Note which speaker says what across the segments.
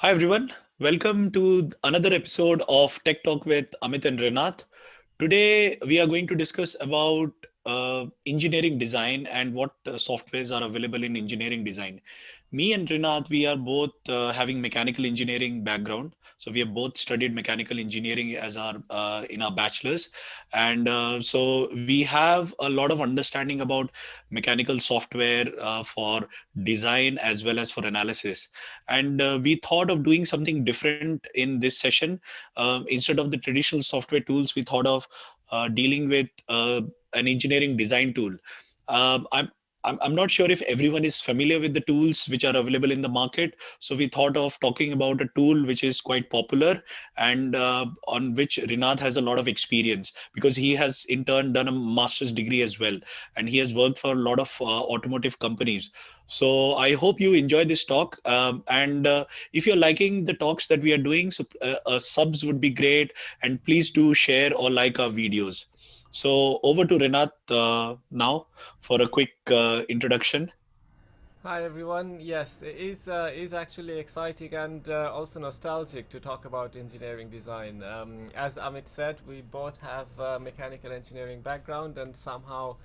Speaker 1: Hi everyone, welcome to another episode of Tech Talk with Amit and Rinat. Today we are going to discuss about engineering design and what softwares are available in engineering design. Me and Rinat, we are both having mechanical engineering background, so we have both studied mechanical engineering as our in our bachelor's, and so we have a lot of understanding about mechanical software for design as well as for analysis. And we thought of doing something different in this session. Instead of the traditional software tools, we thought of dealing with an engineering design tool. I'm not sure if everyone is familiar with the tools which are available in the market. So we thought of talking about a tool which is quite popular and on which Rinat has a lot of experience because he has in turn done a master's degree as well. And he has worked for a lot of automotive companies. So I hope you enjoy this talk. And if you're liking the talks that we are doing, so subs would be great. And please do share or like our videos. So over to Renat now for a quick introduction.
Speaker 2: Hi everyone. Yes, it is actually exciting and also nostalgic to talk about engineering design. As Amit said, we both have mechanical engineering background, and somehow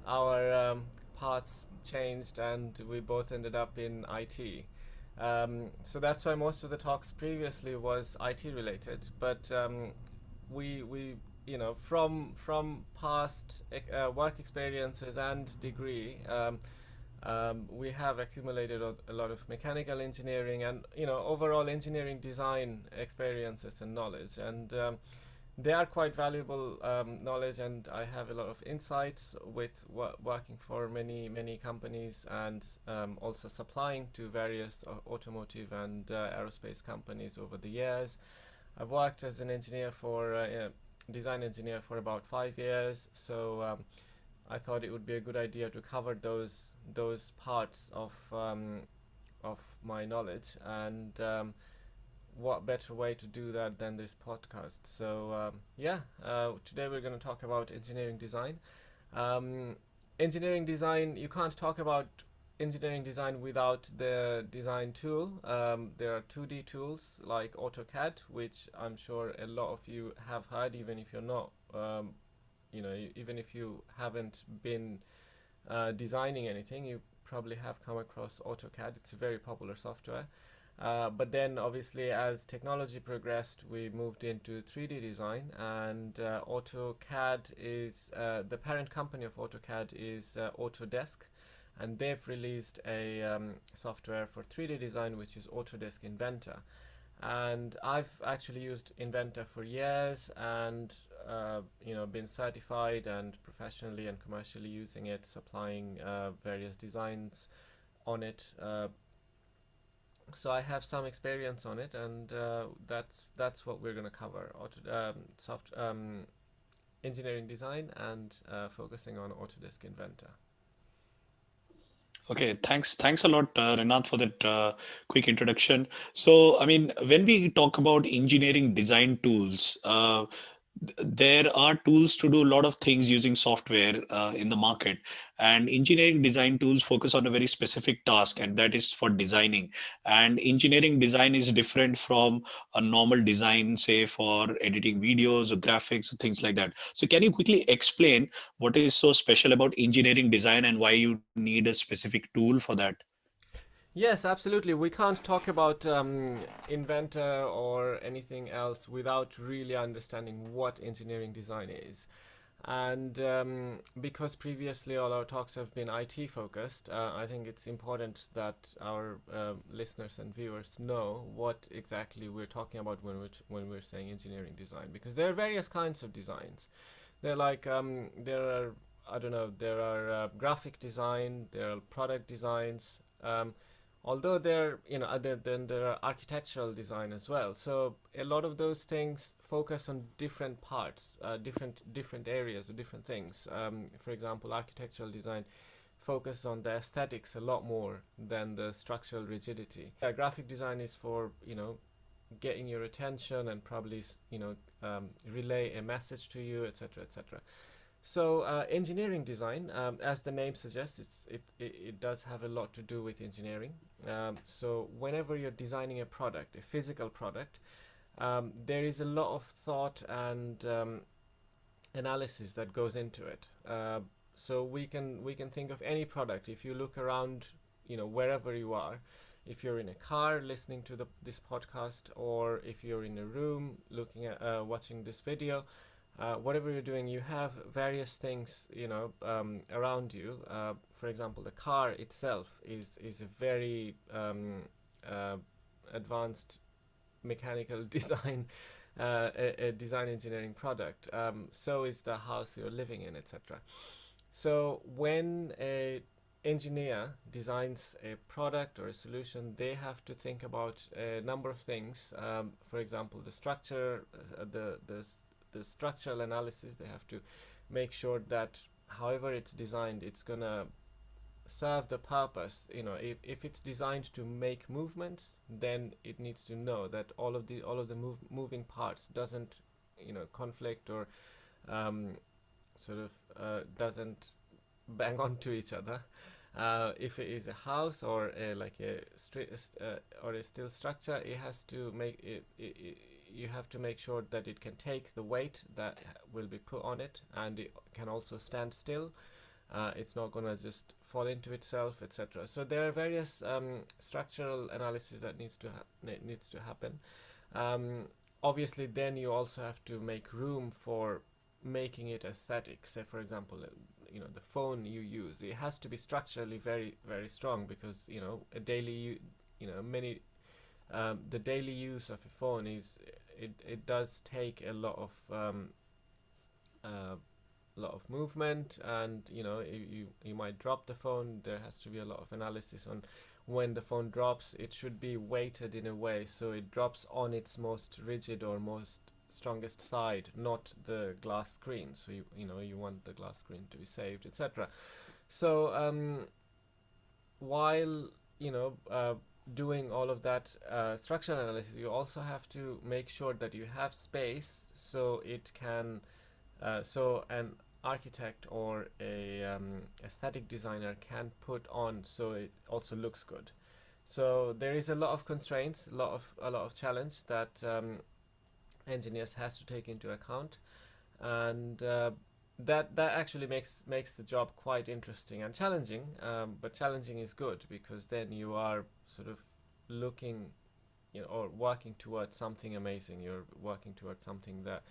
Speaker 2: our paths changed, and we both ended up in IT. So that's why most of the talks previously was IT related. But we from past work experiences and degree. We have accumulated a lot of mechanical engineering and overall engineering design experiences and knowledge, and they are quite valuable knowledge, and I have a lot of insights with working for many companies, and also supplying to various automotive and aerospace companies over the years. I've worked as an engineer for design engineer for about 5 years, so I thought it would be a good idea to cover those parts of my knowledge, and what better way to do that than this podcast? So today we're going to talk about engineering design. Um, Engineering design, you can't talk about engineering design without the design tool. There are 2D tools like AutoCAD, which I'm sure a lot of you have heard, even if you're not even if you haven't been designing anything, you probably have come across AutoCAD. It's a very popular software. But then, obviously, as technology progressed, we moved into 3D design, and AutoCAD is the parent company of AutoCAD is Autodesk, and they've released a software for 3D design, which is Autodesk Inventor. And I've actually used Inventor for years, and been certified and professionally and commercially using it, supplying various designs on it. So I have some experience on it, and that's what we're going to cover: engineering design and focusing on Autodesk Inventor.
Speaker 1: Okay, thanks a lot, Renat, for that quick introduction. So, I mean, when we talk about engineering design tools, there are tools to do a lot of things using software in the market, and engineering design tools focus on a very specific task, and that is for designing. And engineering design is different from a normal design, say for editing videos or graphics or things like that. So, can you quickly explain what is so special about engineering design and why you need a specific tool for that?
Speaker 2: Yes, absolutely. We can't talk about Inventor or anything else without really understanding what engineering design is. And because previously all our talks have been IT focused, I think it's important that our listeners and viewers know what exactly we're talking about when we're saying engineering design. Because there are various kinds of designs. There are, I don't know, there are graphic design, there are product designs. Although then there are architectural design as well. So a lot of those things focus on different parts, different areas or different things. For example, architectural design focus on the aesthetics a lot more than the structural rigidity. Graphic design is for getting your attention and probably relay a message to you, etc., etc. So engineering design, as the name suggests, it does have a lot to do with engineering. So whenever you're designing a product, a physical product, there is a lot of thought and analysis that goes into it. So we can think of any product. If you look around, wherever you are, if you're in a car listening to this podcast, or if you're in a room looking at watching this video, whatever you're doing, you have various things around you. For example, the car itself is a very uh, advanced mechanical design, a design engineering product. So is the house you're living in, etc. So when a engineer designs a product or a solution, they have to think about a number of things. For example, the structure, the structural analysis. They have to make sure that however it's designed, it's gonna serve the purpose. If it's designed to make movements, then it needs to know that all of the moving parts doesn't conflict or um, sort of doesn't bang onto each other. If it is a house or like or a steel structure, it has to you have to make sure that it can take the weight that will be put on it, and it can also stand still. It's not going to just fall into itself, etc. So there are various structural analysis that needs to happen. Um, Obviously, then you also have to make room for making it aesthetic. Say, for example, the phone you use, it has to be structurally very, very strong, because a daily, many the daily use of a phone it does take a uh, lot of movement, and you might drop the phone. There has to be a lot of analysis on when the phone drops. It should be weighted in a way so it drops on its most rigid or most strongest side, not the glass screen. So you want the glass screen to be saved, etc. So while doing all of that structural analysis, you also have to make sure that you have space so it can so an architect or a aesthetic designer can put on so it also looks good. So there is a lot of constraints, a lot of challenge that engineers has to take into account, and that actually makes the job quite interesting and challenging. But challenging is good, because then you are sort of looking, or working towards something amazing. You're working towards something that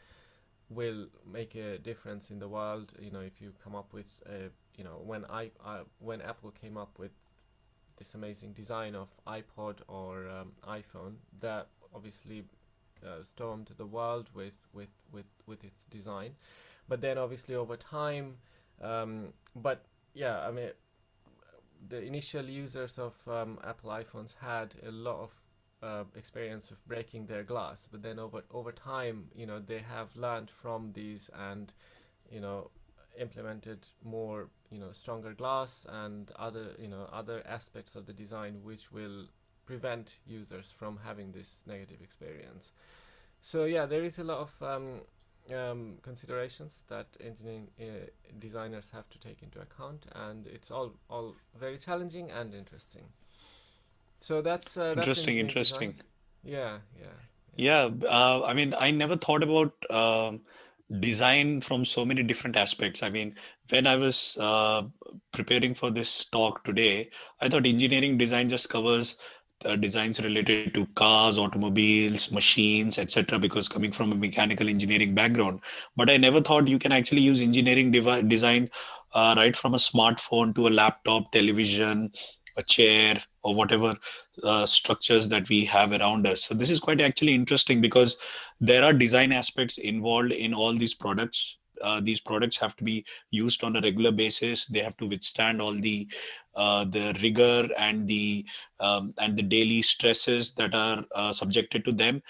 Speaker 2: will make a difference in the world. If you come up with when Apple came up with this amazing design of iPod or iPhone, that obviously stormed the world with its design. But then obviously over time, but yeah, I mean, the initial users of Apple iPhones had a lot of experience of breaking their glass, but then over time, they have learned from these, and you know implemented more stronger glass and other aspects of the design which will prevent users from having this negative experience. So yeah, there is a lot of considerations that engineering designers have to take into account, and it's all very challenging and interesting. So that's
Speaker 1: Interesting,
Speaker 2: engineering design.
Speaker 1: interesting.
Speaker 2: Yeah, yeah, yeah.
Speaker 1: Yeah, I mean, I never thought about design from so many different aspects. I mean, when I was preparing for this talk today, I thought engineering design just covers designs related to cars, automobiles, machines, etc. Because coming from a mechanical engineering background, but I never thought you can actually use engineering design right from a smartphone to a laptop, television, a chair, or whatever structures that we have around us. So this is quite actually interesting because there are design aspects involved in all these products. These products have to be used on a regular basis. They have to withstand all the rigor and the daily stresses that are subjected to them.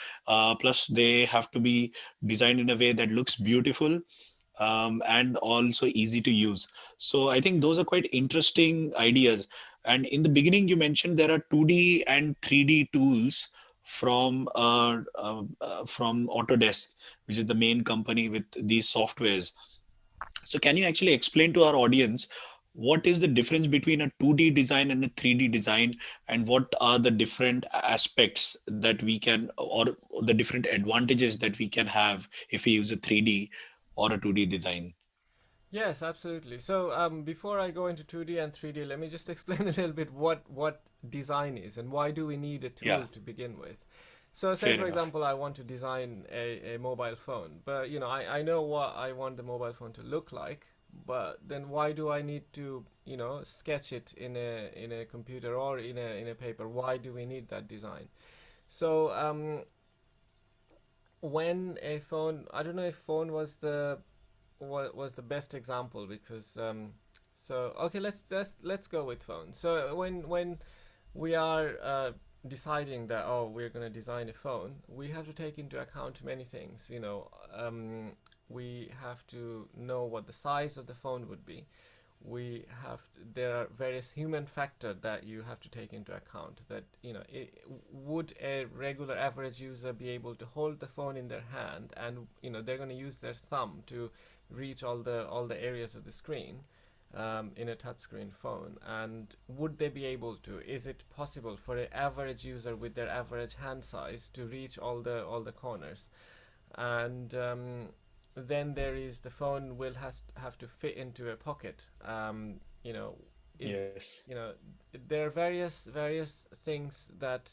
Speaker 1: Plus, they have to be designed in a way that looks beautiful and also easy to use. So I think those are quite interesting ideas. And in the beginning, you mentioned there are 2D and 3D tools from Autodesk, which is the main company with these softwares. So can you actually explain to our audience what is the difference between a 2D design and a 3D design, and what are the different aspects that we can, or the different advantages that we can have if we use a 3D or a 2D design?
Speaker 2: Yes, absolutely. So before I go into 2D and 3D, let me just explain a little bit what design is and why do we need a
Speaker 1: Yeah,
Speaker 2: tool to begin with. So say
Speaker 1: fair
Speaker 2: for
Speaker 1: enough.
Speaker 2: example I want to design a mobile phone, but I know what I want the mobile phone to look like, but then why do I need to sketch it in a computer or in a paper? Why do we need that design? So when a phone, I don't know if phone was the best example because so okay, let's go with phone. So when we are deciding that, oh, we're going to design a phone, we have to take into account many things. We have to know what the size of the phone would be. There are various human factors that you have to take into account, that would a regular average user be able to hold the phone in their hand, and they're going to use their thumb to reach all the areas of the screen in a touchscreen phone, and would they be able to, is it possible for an average user with their average hand size to reach all the corners? And then there is the phone will have to fit into a pocket. You know, is
Speaker 1: Yes.
Speaker 2: there are various things that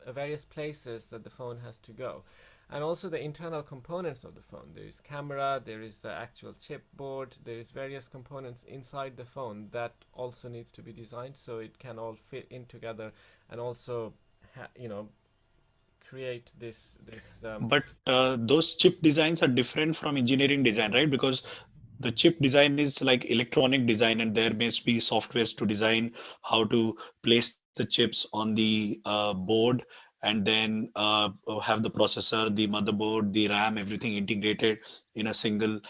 Speaker 2: various places that the phone has to go, and also the internal components of the phone. There is camera, there is the actual chipboard, there is various components inside the phone that also needs to be designed so it can all fit in together, and also create this
Speaker 1: But those chip designs are different from engineering design, right? Because the chip design is like electronic design, and there must be softwares to design how to place the chips on the board, and then have the processor, the motherboard, the RAM, everything integrated in a single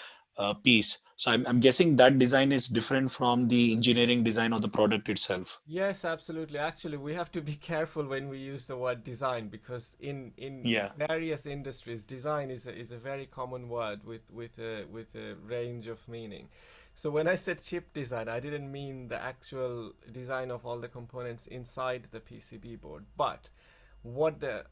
Speaker 1: piece. So I'm guessing that design is different from the engineering design of the product itself.
Speaker 2: Yes, absolutely. Actually, we have to be careful when we use the word design, because in
Speaker 1: Yeah.
Speaker 2: various industries, design is a very common word with a range of meaning. So when I said chip design, I didn't mean the actual design of all the components inside the PCB board, but what the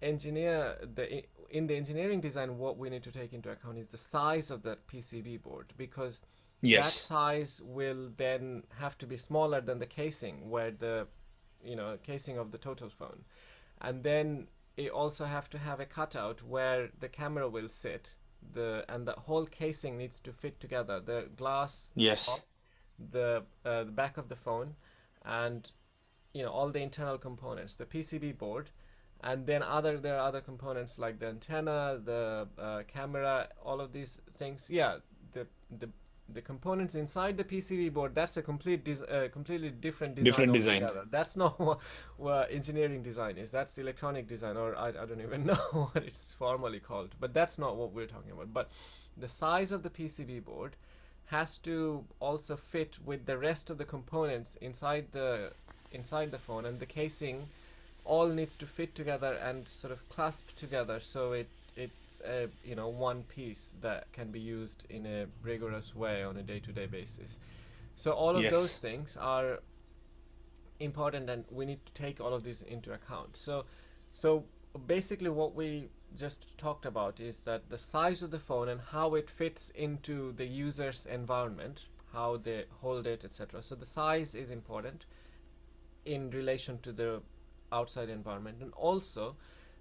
Speaker 2: engineer the in the engineering design, what we need to take into account is the size of the PCB board, because that
Speaker 1: Yes.
Speaker 2: size will then have to be smaller than the casing, where the casing of the total phone, and then it also have to have a cutout where the camera will sit, and the whole casing needs to fit together, the glass
Speaker 1: Yes.
Speaker 2: top, the back of the phone, and all the internal components, the PCB board, and then there are other components like the antenna, the camera, all of these things. Yeah, the the components inside the PCB board, that's a completely different design
Speaker 1: Different design.
Speaker 2: altogether. That's not what engineering design is. That's electronic design, or I don't even know what it's formally called. But that's not what we're talking about. But the size of the PCB board has to also fit with the rest of the components inside the phone, and the casing all needs to fit together and sort of clasp together, so it's a one piece that can be used in a rigorous way on a day-to-day basis. So all of those
Speaker 1: Yes.
Speaker 2: things are important, and we need to take all of these into account. So basically what we just talked about is that the size of the phone and how it fits into the user's environment, how they hold it, etc. So the size is important in relation to the outside environment, and also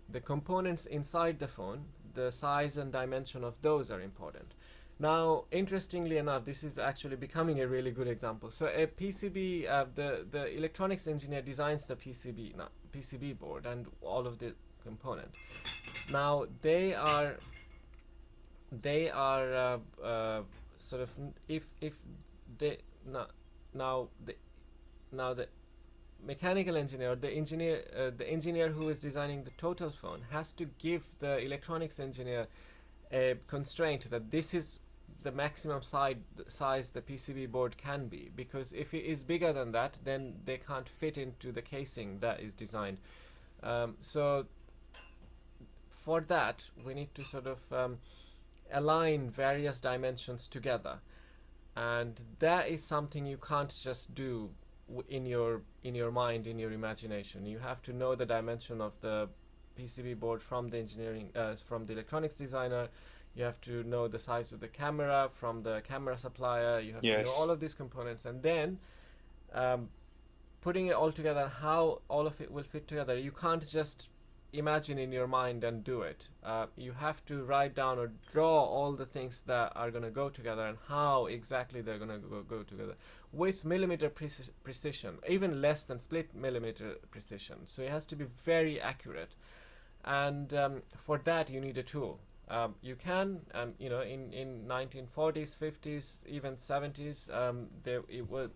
Speaker 2: the components inside the phone, the size and dimension of those are important. Now, interestingly enough, this is actually becoming a really good example. So a PCB, the electronics engineer designs the PCB board and all of the component. Now they are sort of, if they now now the now the mechanical engineer, the engineer who is designing the total phone, has to give the electronics engineer a constraint that this is the maximum size the PCB board can be, because if it is bigger than that, then they can't fit into the casing that is designed. So for that, we need to sort of align various dimensions together, and that is something you can't just do in your mind, in your imagination. You have to know the dimension of the PCB board from the engineering from the electronics designer. You have to know the size of the camera from the camera supplier. You have to know all
Speaker 1: Yes.
Speaker 2: of these components, and then um, putting it all together, how all of it will fit together. You can't just imagine in your mind and do it. You have to write down or draw all the things that are going to go together and how exactly they're going to go together with millimeter precision, even less than split millimeter precision. So it has to be very accurate, and for that you need a tool. You can, in 1940s, 50s, even 70s, there it was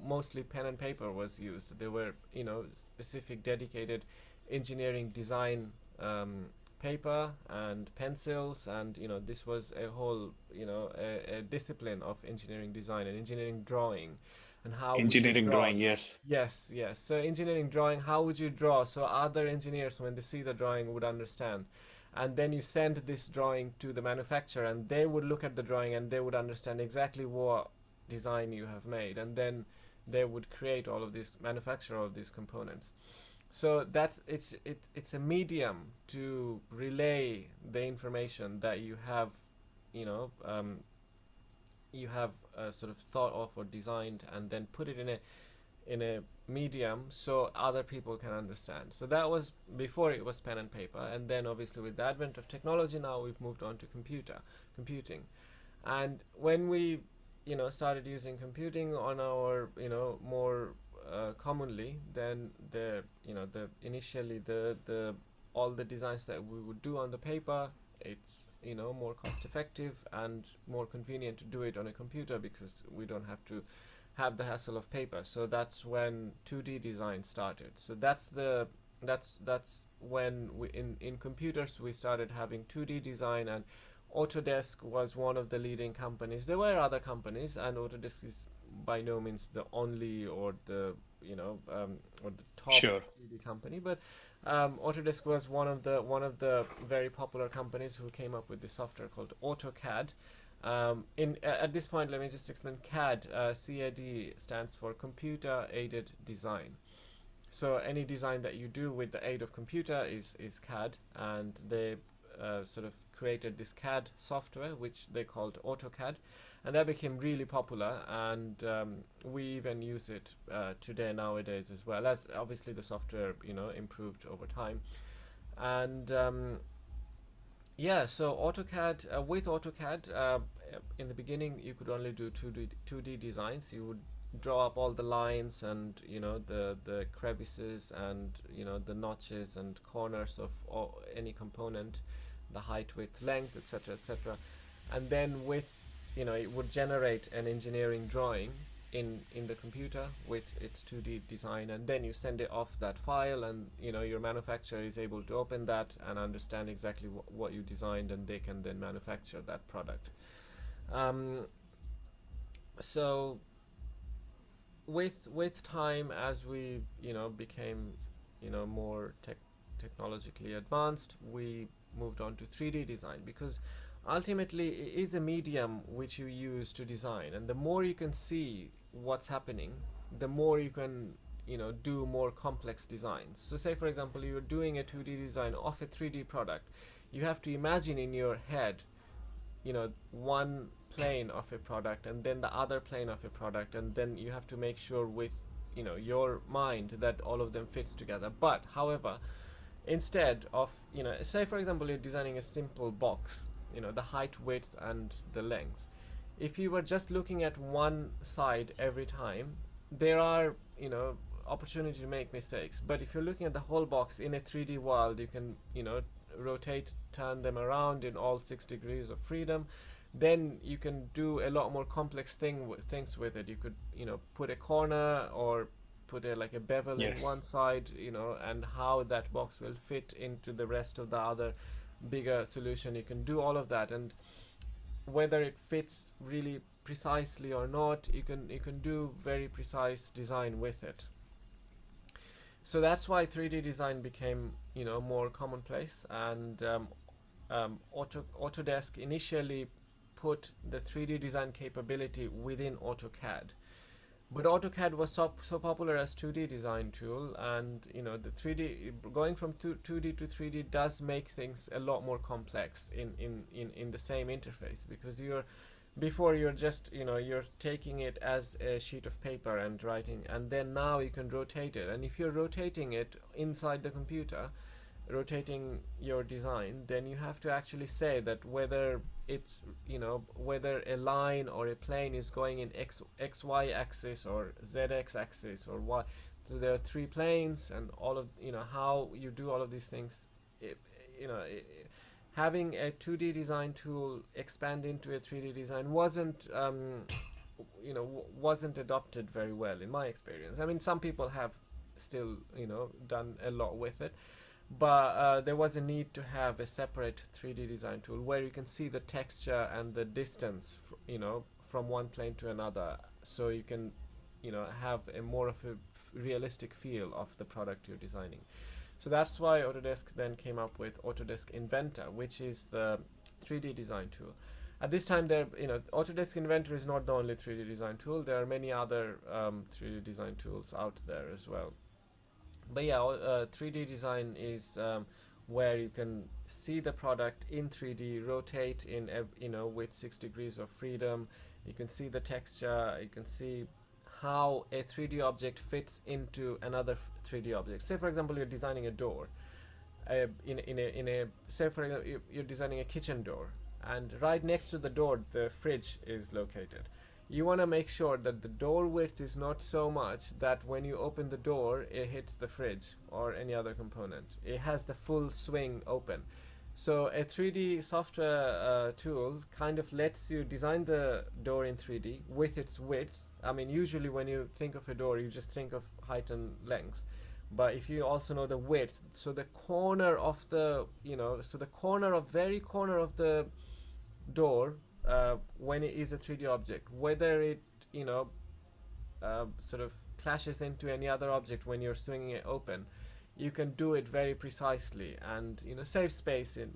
Speaker 2: mostly pen and paper was used. There were, specific dedicated engineering design paper and pencils, and this was a whole, a discipline of engineering design and engineering drawing, and how would you
Speaker 1: Engineering
Speaker 2: draw.
Speaker 1: drawing, yes.
Speaker 2: Yes, yes. So engineering drawing, how would you draw so other engineers, when they see the drawing, would understand? And then you send this drawing to the manufacturer, and they would look at the drawing and they would understand exactly what design you have made, and then they would create all of these, manufacture all of these components. So that's it's a medium to relay the information that you know, um, you have sort of thought of or designed, and then put it in a medium so other people can understand. So that was before it was pen and paper, and then obviously with the advent of technology, now we've moved on to computing. And when we started using computing on our more commonly, then the initially the all the designs that we would do on the paper, it's more cost effective and more convenient to do it on a computer because we don't have to have the hassle of paper. So that's when 2D design started. So that's when we in computers we started having 2D design, and Autodesk was one of the leading companies. There were other companies, and Autodesk is by no means the only or the or the top
Speaker 1: Sure.
Speaker 2: 3D company, but Autodesk was one of the very popular companies who came up with the software called Autocad. In At this point, let me just explain CAD. CAD stands for Computer Aided Design. So any design that you do with the aid of computer is CAD, and they sort of created this CAD software which they called AutoCAD, and that became really popular, and we even use it today nowadays, as well as obviously the software improved over time. And yeah, so AutoCAD, with AutoCAD, in the beginning you could only do 2D designs. You would draw up all the lines and the crevices and the notches and corners of any component, the height, width, length, etc., etc. And then with it would generate an engineering drawing in the computer with its 2D design, and then you send it off that file, and your manufacturer is able to open that and understand exactly what you designed, and they can then manufacture that product. um, so with time, as we became more technologically advanced, we moved on to 3D design, because ultimately it is a medium which you use to design, and the more you can see what's happening, the more you can do more complex designs. So say for example you're doing a 2D design of a 3D product, you have to imagine in your head one plane of a product and then the other plane of a product, and then you have to make sure with your mind that all of them fits together. But however, instead of say for example you're designing a simple box, the height, width, and the length, if you were just looking at one side every time, there are opportunity to make mistakes. But if you're looking at the whole box in a 3D world, you can rotate, turn them around in all 6 degrees of freedom. Then you can do a lot more complex things with it. You could put a corner or put like a bevel in
Speaker 1: Yes.
Speaker 2: one side, and how that box will fit into the rest of the other bigger solution. You can do all of that, and whether it fits really precisely or not, you can do very precise design with it. So that's why 3D design became more commonplace, and Autodesk initially put the 3D design capability within AutoCAD. But AutoCAD was so popular as 2D design tool, and the 3D, going from 2D to 3D does make things a lot more complex in the same interface, because you're just you're taking it as a sheet of paper and writing, and then now you can rotate it, and if you're rotating it inside the computer, rotating your design, then you have to actually say that whether it's whether a line or a plane is going in xy axis or zx axis or y. So there are three planes, and all of how you do all of these things. it, you know it, Having a 2D design tool expand into a 3D design wasn't adopted very well in my experience. I mean, some people have still done a lot with it, but there was a need to have a separate 3D design tool where you can see the texture and the distance from one plane to another, so you can have a more of a realistic feel of the product you're designing. So that's why Autodesk then came up with Autodesk Inventor, which is the 3D design tool. At this time, Autodesk Inventor is not the only 3D design tool. There are many other 3D design tools out there as well. But yeah, 3D design is where you can see the product in 3D, rotate with 6 degrees of freedom. You can see the texture. You can see how a 3D object fits into another 3D object. Say, for example, you're designing a door. Say, for example, you're designing a kitchen door, and right next to the door, the fridge is located. You want to make sure that the door width is not so much that when you open the door, it hits the fridge or any other component. It has the full swing open. So a 3D software tool kind of lets you design the door in 3D with its width. I mean, usually when you think of a door, you just think of height and length. But if you also know the width, so the corner of very corner of the door, when it is a 3D object, whether it sort of clashes into any other object when you're swinging it open, you can do it very precisely and save space in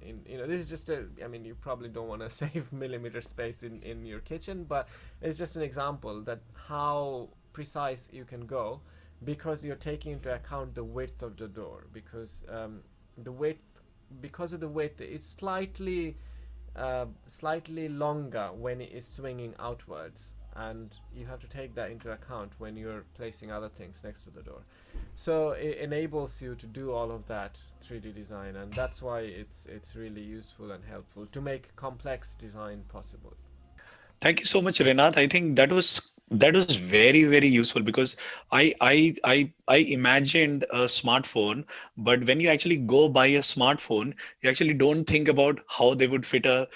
Speaker 2: this is just I mean, you probably don't want to save millimeter space in your kitchen, but it's just an example that how precise you can go, because you're taking into account the width of the door, because the width because of the width it's slightly longer when it is swinging outwards, and you have to take that into account when you're placing other things next to the door. So it enables you to do all of that 3D design, and that's why it's really useful and helpful to make complex design possible.
Speaker 1: Thank you so much, Renat. I think that was very, very useful, because I imagined a smartphone, but when you actually go buy a smartphone, you actually don't think about how they would fit a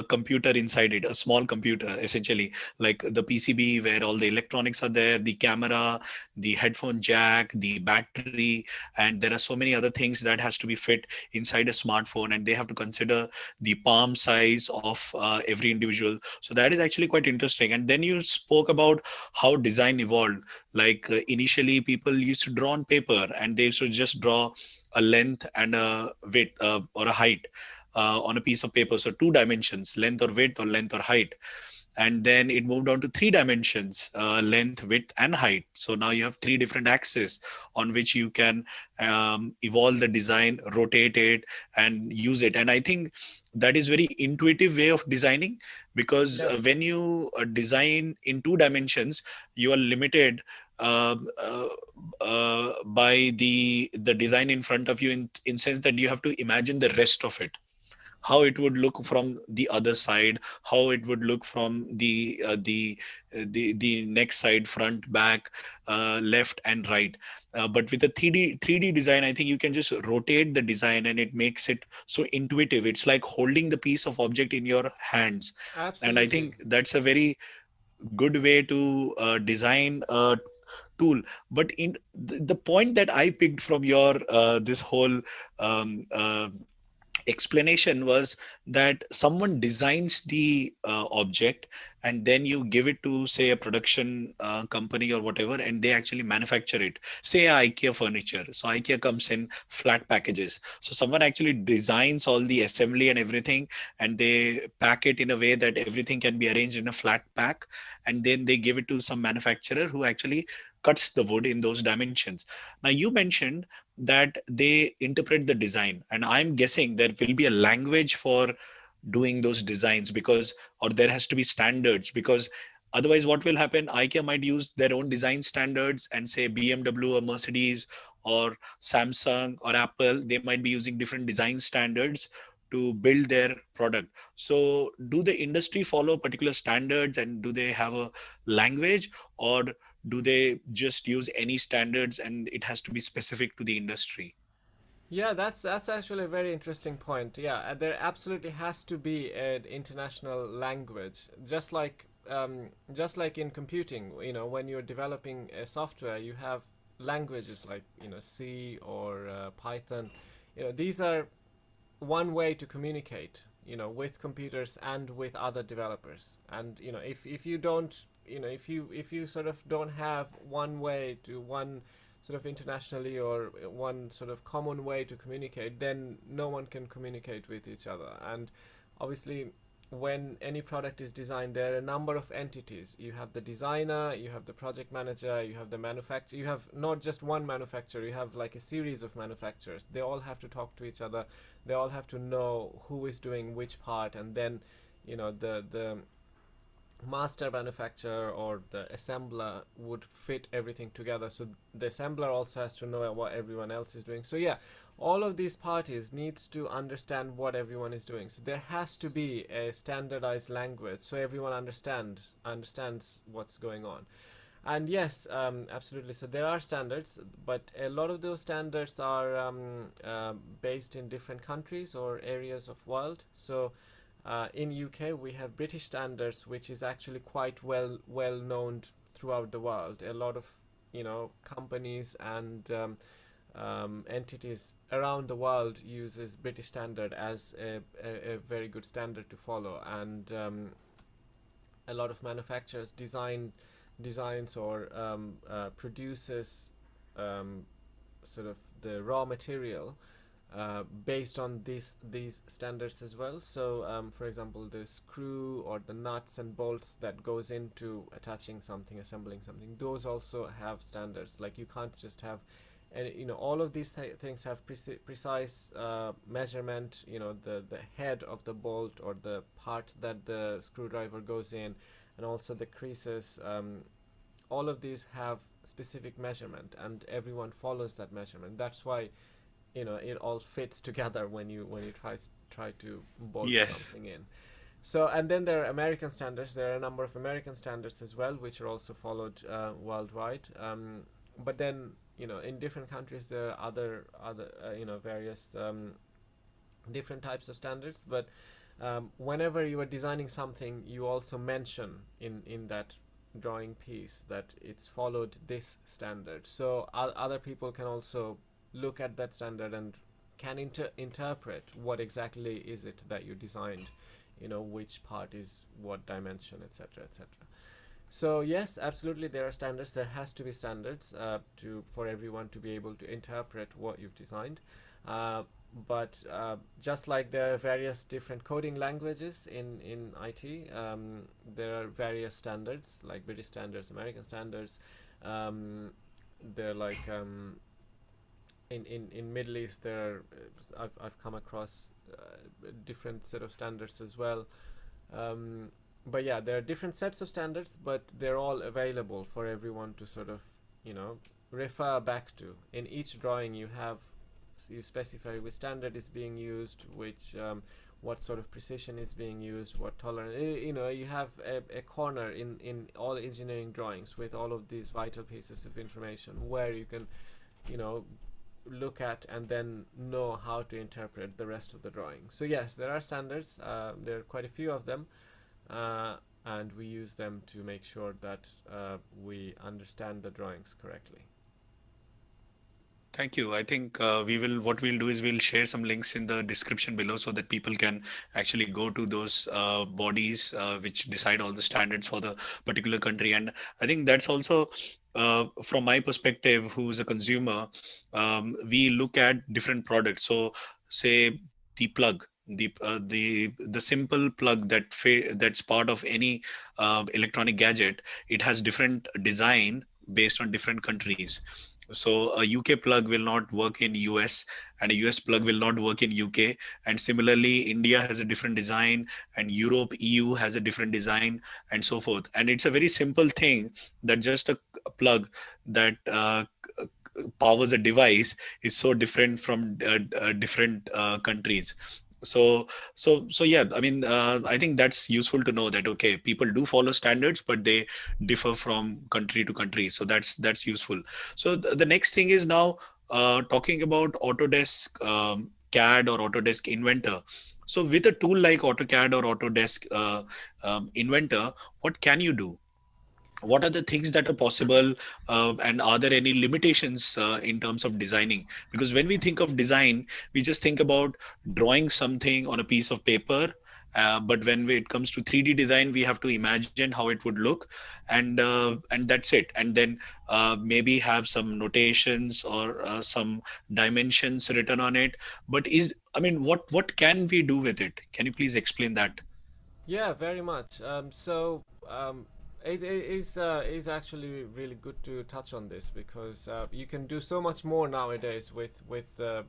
Speaker 1: computer inside it, a small computer, essentially, like the PCB where all the electronics are there, the camera, the headphone jack, the battery, and there are so many other things that has to be fit inside a smartphone, and they have to consider the palm size of every individual. So that is actually quite interesting. And then you spoke about how design evolved. Like initially, people used to draw on paper, and they used to just draw a length and a width or a height on a piece of paper. So two dimensions, length or width, or length or height. And then it moved on to three dimensions, length, width, and height. So now you have three different axes on which you can evolve the design, rotate it, and use it. And I think that is very intuitive way of designing, because
Speaker 2: Yes,
Speaker 1: when you design in two dimensions, you are limited by the design in front of you, in sense that you have to imagine the rest of it, how it would look from the other side, how it would look from the next side, front, back, left, and right. But with a 3D design, I think you can just rotate the design, and it makes it so intuitive. It's like holding the piece of object in your hands, and I
Speaker 2: absolutely.
Speaker 1: think that's a very good way to design a tool. But in the point that I picked from your this whole um, uh, explanation was that someone designs the object, and then you give it to, say, a production company or whatever, and they actually manufacture it. Say IKEA furniture. So IKEA comes in flat packages. So someone actually designs all the assembly and everything, and they pack it in a way that everything can be arranged in a flat pack, and then they give it to some manufacturer who actually cuts the wood in those dimensions. Now you mentioned that they interpret the design, and I'm guessing there will be a language for doing those designs, because, or there has to be standards, because otherwise what will happen, IKEA might use their own design standards, and say BMW or Mercedes or Samsung or Apple, they might be using different design standards to build their product. So do the industry follow particular standards, and do they have a language, or do they just use any standards and it has to be specific to the industry?
Speaker 2: Yeah, that's actually a very interesting point. Yeah, there absolutely has to be an international language, just like in computing. You know, when you're developing a software, you have languages like C or Python. You know, these are one way to communicate. You know, with computers and with other developers. And if you don't, if you sort of don't have one way to one sort of internationally or one sort of common way to communicate, then no one can communicate with each other. And obviously, when any product is designed, there are a number of entities. You have the designer, you have the project manager, you have the manufacturer. You have not just one manufacturer, you have like a series of manufacturers. They all have to talk to each other. They all have to know who is doing which part, and then the master manufacturer or the assembler would fit everything together. So the assembler also has to know what everyone else is doing. So yeah, all of these parties needs to understand what everyone is doing. So there has to be a standardized language so everyone understands what's going on. And yes, absolutely. So there are standards, but a lot of those standards are based in different countries or areas of world. So in UK, we have British standards, which is actually quite well known throughout the world. A lot of companies and entities around the world uses British standard as a very good standard to follow, and a lot of manufacturers designs or produces sort of the raw material based on these standards as well. So for example, the screw or the nuts and bolts that goes into attaching something, assembling something, those also have standards. Like you can't just have, and all of these things have precise measurement. The head of the bolt or the part that the screwdriver goes in, and also the creases, all of these have specific measurement, and everyone follows that measurement. That's why it all fits together when you try to bolt
Speaker 1: Yes.
Speaker 2: something in. So, and then there are American standards. There are a number of American standards as well, which are also followed worldwide. But then in different countries there are other various different types of standards. But whenever you are designing something, you also mention in that drawing piece that it's followed this standard. So other people can also look at that standard and can interpret what exactly is it that you designed, which part is what dimension, etc., etc. So yes, absolutely, there are standards. There has to be standards for everyone to be able to interpret what you've designed. But just like there are various different coding languages in IT, there are various standards like British standards, American standards. They're like in Middle East, there are I've come across different set of standards as well. But yeah, there are different sets of standards, but they're all available for everyone to sort of refer back to. In each drawing, you specify which standard is being used, which what sort of precision is being used, what tolerance. You have a corner in all engineering drawings with all of these vital pieces of information where you can look at and then know how to interpret the rest of the drawing. So yes, there are standards. There are quite a few of them, and we use them to make sure that we understand the drawings correctly.
Speaker 1: Thank you. I think what we'll do is we'll share some links in the description below so that people can actually go to those bodies which decide all the standards for the particular country. And I think that's also from my perspective, who's a consumer, we look at different products. So say the plug, the simple plug that's part of any electronic gadget, it has different design based on different countries. So a UK plug will not work in US, and a US plug will not work in UK. And similarly, India has a different design, and Europe, EU has a different design, and so forth. And it's a very simple thing that just a plug that powers a device is so different from different countries. So yeah, I mean, I think that's useful to know that okay, people do follow standards, but they differ from country to country. So that's useful. So the next thing is now talking about Autodesk CAD or Autodesk Inventor. So with a tool like AutoCAD or Autodesk Inventor, what can you do? What are the things that are possible, and are there any limitations in terms of designing? Because when we think of design, we just think about drawing something on a piece of paper, but it comes to 3D design, we have to imagine how it would look, and that's it. And then maybe have some notations or some dimensions written on it. But I mean, what can we do with it? Can you please explain that?
Speaker 2: Yeah, very much. It is actually really good to touch on this because you can do so much more nowadays with the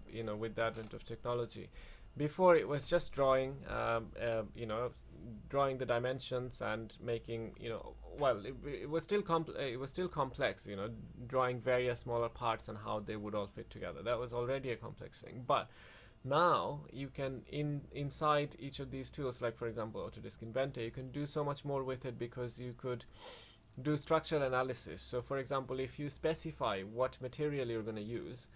Speaker 2: advent of technology. Before it was just drawing, drawing the dimensions and making it was still it was still complex. Drawing various smaller parts and how they would all fit together. That was already a complex thing, but now you can inside each of these tools, like for example Autodesk Inventor, you can do so much more with it because you could do structural analysis. So for example, if you specify what material you're going to use,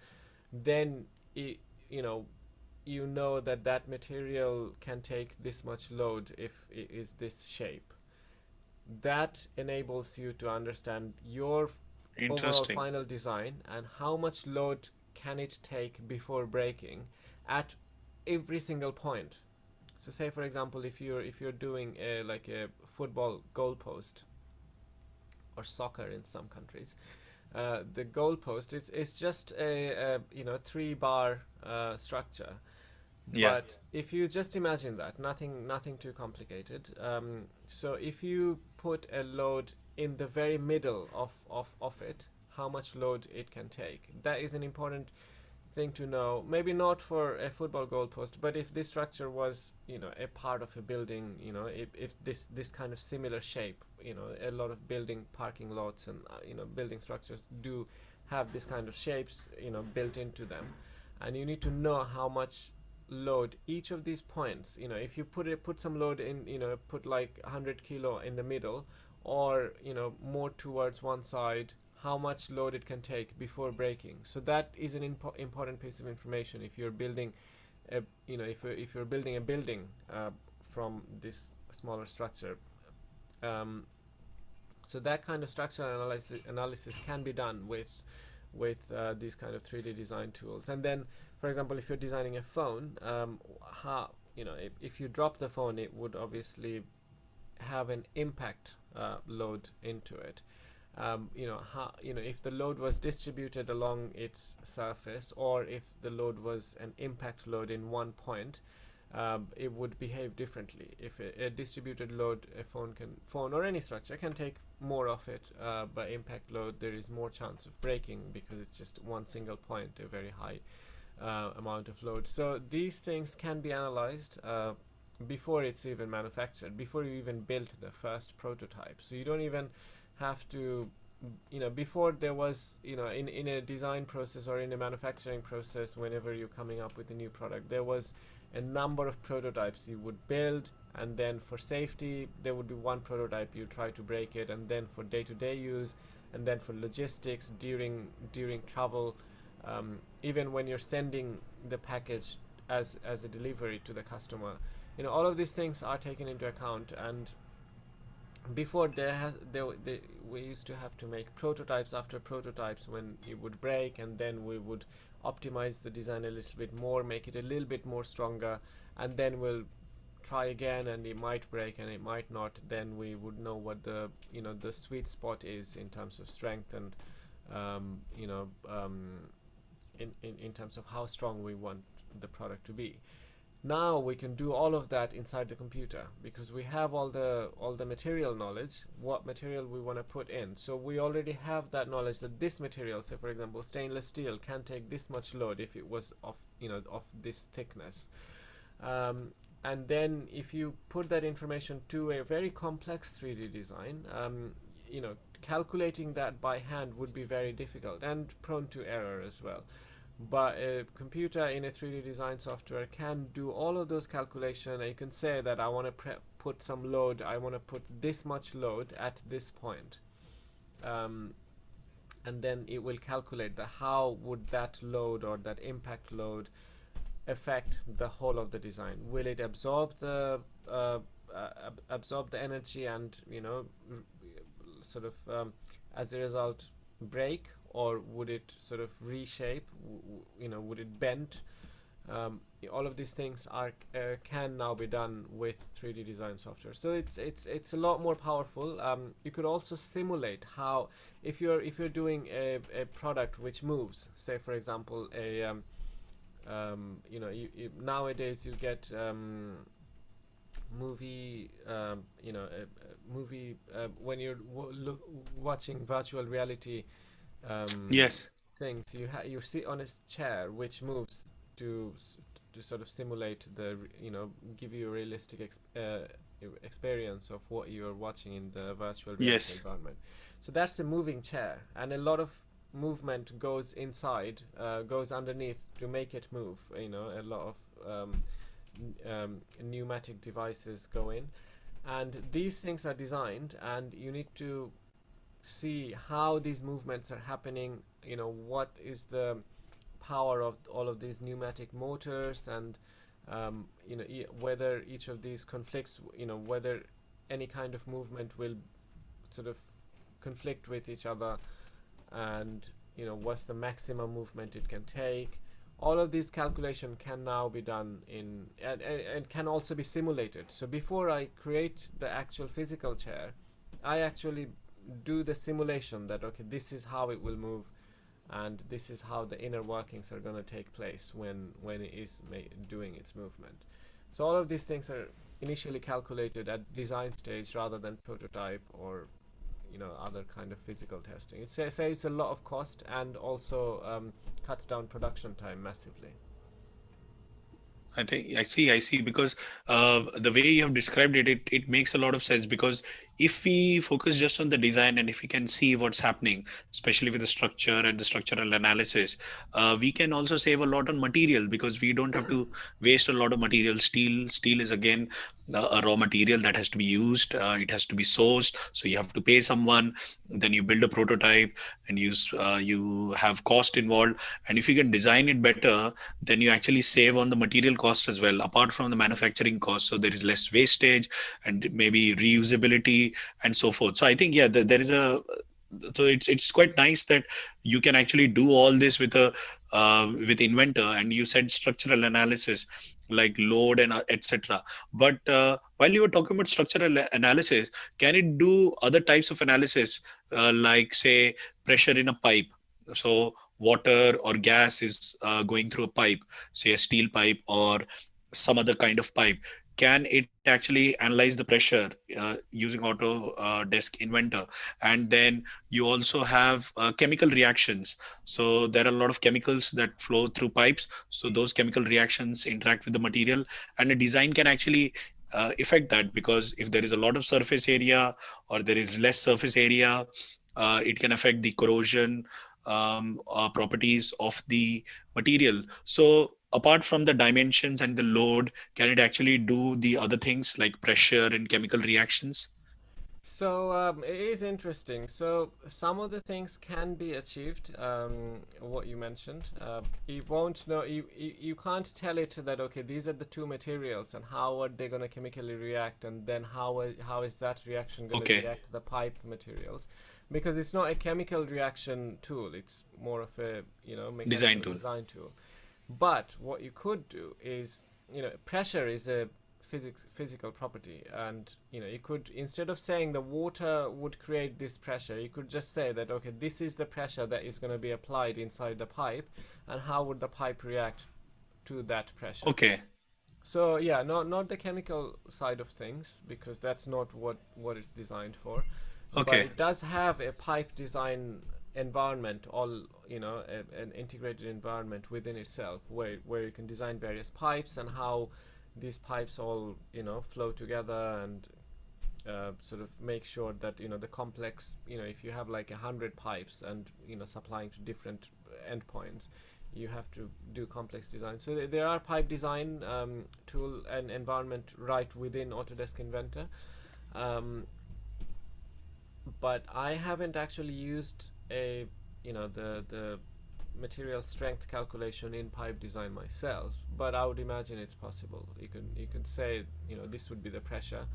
Speaker 2: then it, you know that that material can take this much load if it is this shape. That enables you to understand your overall
Speaker 1: Interesting.
Speaker 2: final design and how much load can it take before breaking at every single point. So say for example, if you're doing a football goalpost or soccer in some countries, the goalpost it's just a 3 bar structure.
Speaker 1: Yeah.
Speaker 2: But if you just imagine that, nothing too complicated. So if you put a load in the very middle of it, how much load it can take. That is an important thing to know. Maybe not for a football goalpost, but if this structure was, a part of a building, if this kind of similar shape, a lot of building parking lots and building structures do have this kind of shapes, built into them, and you need to know how much load each of these points. If you put some load in, put like 100 kilo in the middle, or more towards one side, how much load it can take before breaking. So that is an important piece of information if you're building if you're building a building from this smaller structure. um, so that kind of structural analysis can be done with these kind of 3D design tools. And then, for example, if you're designing a phone, how if you drop the phone, it would obviously have an impact load into it. If the load was distributed along its surface, or if the load was an impact load in one point, it would behave differently. If a distributed load, a phone or any structure can take more of it, but impact load, there is more chance of breaking because it's just one single point, a very high amount of load. So these things can be analyzed before it's even manufactured, before you even build the first prototype. So you don't even have to, before there was, in a design process or in a manufacturing process, whenever you're coming up with a new product, there was a number of prototypes you would build, and then for safety there would be one prototype, you try to break it, and then for day-to-day use, and then for logistics during travel, even when you're sending the package as a delivery to the customer. All of these things are taken into account, and before we used to have to make prototypes after prototypes when it would break, and then we would optimize the design a little bit more, make it a little bit more stronger, and then we'll try again, and it might break and it might not. Then we would know what the the sweet spot is in terms of strength, and um, you know um, in terms of how strong we want the product to be. Now we can do all of that inside the computer because we have all the material knowledge, what material we want to put in. So we already have that knowledge that this material, say for example stainless steel, can take this much load if it was of of this thickness. And then if you put that information to a very complex 3D design, calculating that by hand would be very difficult and prone to error as well. But a computer in a 3D design software can do all of those calculations. You can say that I want to put some load, I want to put this much load at this point. And then it will calculate the how would that load or that impact load affect the whole of the design. Will it absorb the energy and sort of as a result break, or would it sort of reshape? Would it bend? All of these things are can now be done with 3D design software. So it's a lot more powerful. You could also simulate how, if you're doing a product which moves, say for example nowadays you get movie movie when you're watching virtual reality
Speaker 1: Yes.
Speaker 2: things, you sit on a chair which moves to sort of simulate give you a realistic experience of what you're watching in the virtual reality
Speaker 1: Yes.
Speaker 2: environment. So that's a moving chair, and a lot of movement goes inside, goes underneath to make it move. A lot of pneumatic devices go in, and these things are designed, and you need to see how these movements are happening. What is the power of all of these pneumatic motors, and whether each of these conflicts, whether any kind of movement will sort of conflict with each other, and what's the maximum movement it can take. All of these calculation can now be done in and can also be simulated. So before I create the actual physical chair, I actually do the simulation that, okay, this is how it will move, and this is how the inner workings are going to take place when it is doing its movement. So all of these things are initially calculated at design stage rather than prototype or other kind of physical testing. It saves a lot of cost, and also cuts down production time massively.
Speaker 1: I see, because the way you have described it, it makes a lot of sense, because if we focus just on the design and if we can see what's happening, especially with the structure and the structural analysis, we can also save a lot on material because we don't have to waste a lot of material. Steel is again a raw material that has to be used. It has to be sourced. So you have to pay someone, then you build a prototype, and you have cost involved. And if you can design it better, then you actually save on the material cost as well, apart from the manufacturing cost. So there is less wastage and maybe reusability and so forth. So I think, yeah, there is a, so it's quite nice that you can actually do all this with a with Inventor. And you said structural analysis like load and etc. But while you were talking about structural analysis, can it do other types of analysis, like say pressure in a pipe? So water or gas is going through a pipe, say a steel pipe or some other kind of pipe. Can it actually analyze the pressure using Autodesk Inventor? And then you also have chemical reactions. So there are a lot of chemicals that flow through pipes. So those chemical reactions interact with the material, and a design can actually affect that, because if there is a lot of surface area or there is less surface area, it can affect the corrosion properties of the material. So apart from the dimensions and the load, can it actually do the other things like pressure and chemical reactions?
Speaker 2: So it is interesting. So some of the things can be achieved. What you mentioned, it won't know. You can't tell it that okay, these are the two materials, and how are they going to chemically react, and then how is that reaction going to
Speaker 1: Okay,
Speaker 2: react to the pipe materials, because it's not a chemical reaction tool. It's more of a
Speaker 1: design
Speaker 2: mechanical
Speaker 1: tool.
Speaker 2: design tool. But what you could do is, pressure is a physical property, and you could, instead of saying the water would create this pressure, you could just say that okay, this is the pressure that is going to be applied inside the pipe, and how would the pipe react to that pressure.
Speaker 1: Okay,
Speaker 2: So yeah, not the chemical side of things, because that's not what it's designed for, but
Speaker 1: okay,
Speaker 2: it does have a pipe design environment, all an integrated environment within itself, where you can design various pipes and how these pipes all flow together, and sort of make sure that the complex, if you have like 100 pipes and supplying to different endpoints, you have to do complex design. So there are pipe design tool and environment right within Autodesk Inventor, um, but I haven't actually used a the material strength calculation in pipe design myself, but I would imagine it's possible. You can say this would be the pressure,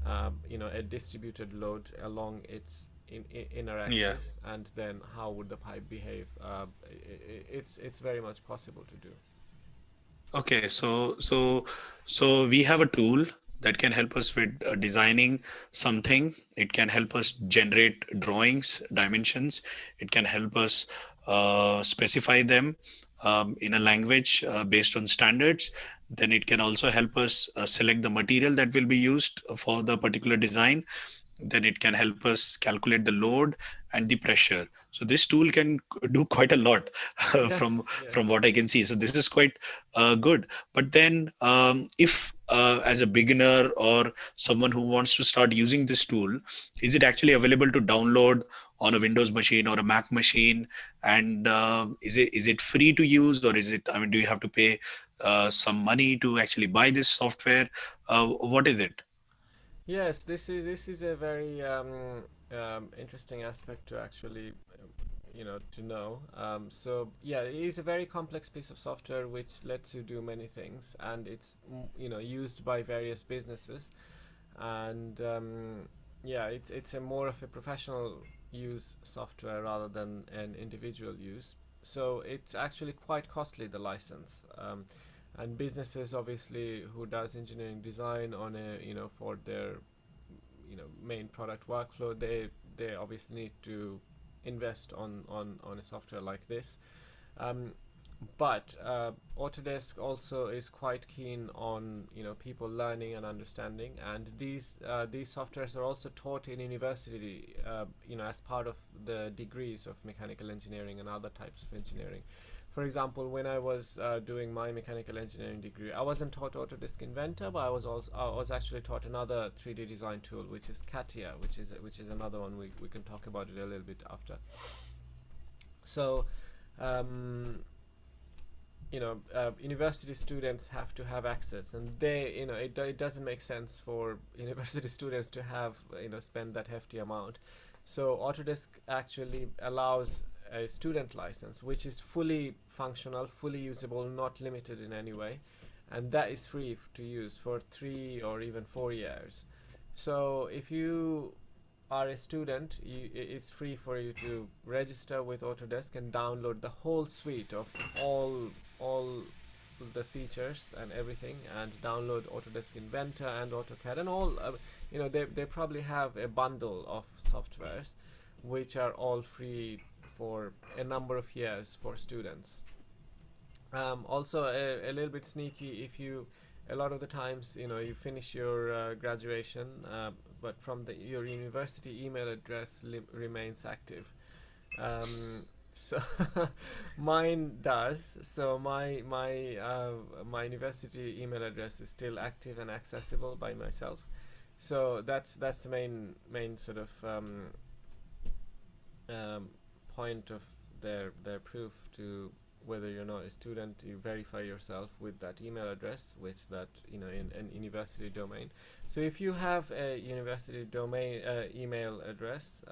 Speaker 2: a distributed load along its inner
Speaker 1: yeah.
Speaker 2: axis, and then how would the pipe behave. It's very much possible to do.
Speaker 1: Okay, so we have a tool that can help us with designing something. It can help us generate drawings, dimensions. It can help us specify them in a language based on standards. Then it can also help us select the material that will be used for the particular design. Then it can help us calculate the load and the pressure. So this tool can do quite a lot from
Speaker 2: Yes,
Speaker 1: from
Speaker 2: yes.
Speaker 1: what I can see. So this is quite good. But then if as a beginner or someone who wants to start using this tool, is it actually available to download on a Windows machine or a Mac machine? And is it free to use, or is it, I mean, do you have to pay some money to actually buy this software? What is it?
Speaker 2: Yes, this is a very interesting aspect to actually to know. So yeah, it is a very complex piece of software which lets you do many things, and it's used by various businesses, and yeah, it's a more of a professional use software rather than an individual use. So it's actually quite costly, the license. And businesses obviously who does engineering design on a for their main product workflow, they obviously need to invest on a software like this. um, but Autodesk also is quite keen on people learning and understanding, and these softwares are also taught in university, as part of the degrees of mechanical engineering and other types of engineering. For example, when I was doing my mechanical engineering degree, I wasn't taught Autodesk Inventor, but I was actually taught another 3D design tool, which is Catia, which is another one. We can talk about it a little bit after. So um, university students have to have access, and it doesn't make sense for university students to have spend that hefty amount. So Autodesk actually allows a student license which is fully functional, fully usable, not limited in any way, and that is free to use for 3 or even 4 years. So if you are a student, it's free for you to register with Autodesk and download the whole suite of all the features and everything, and download Autodesk Inventor and Autocad and all. They probably have a bundle of softwares which are all free for a number of years for students. Also, a little bit sneaky, if you a lot of the times you finish your graduation, but from your university email address remains active. So mine does. So my university email address is still active and accessible by myself. So that's the main sort of um, point of their proof to whether you're not a student, you verify yourself with that email address, with that, in an university domain. So if you have a university domain email address,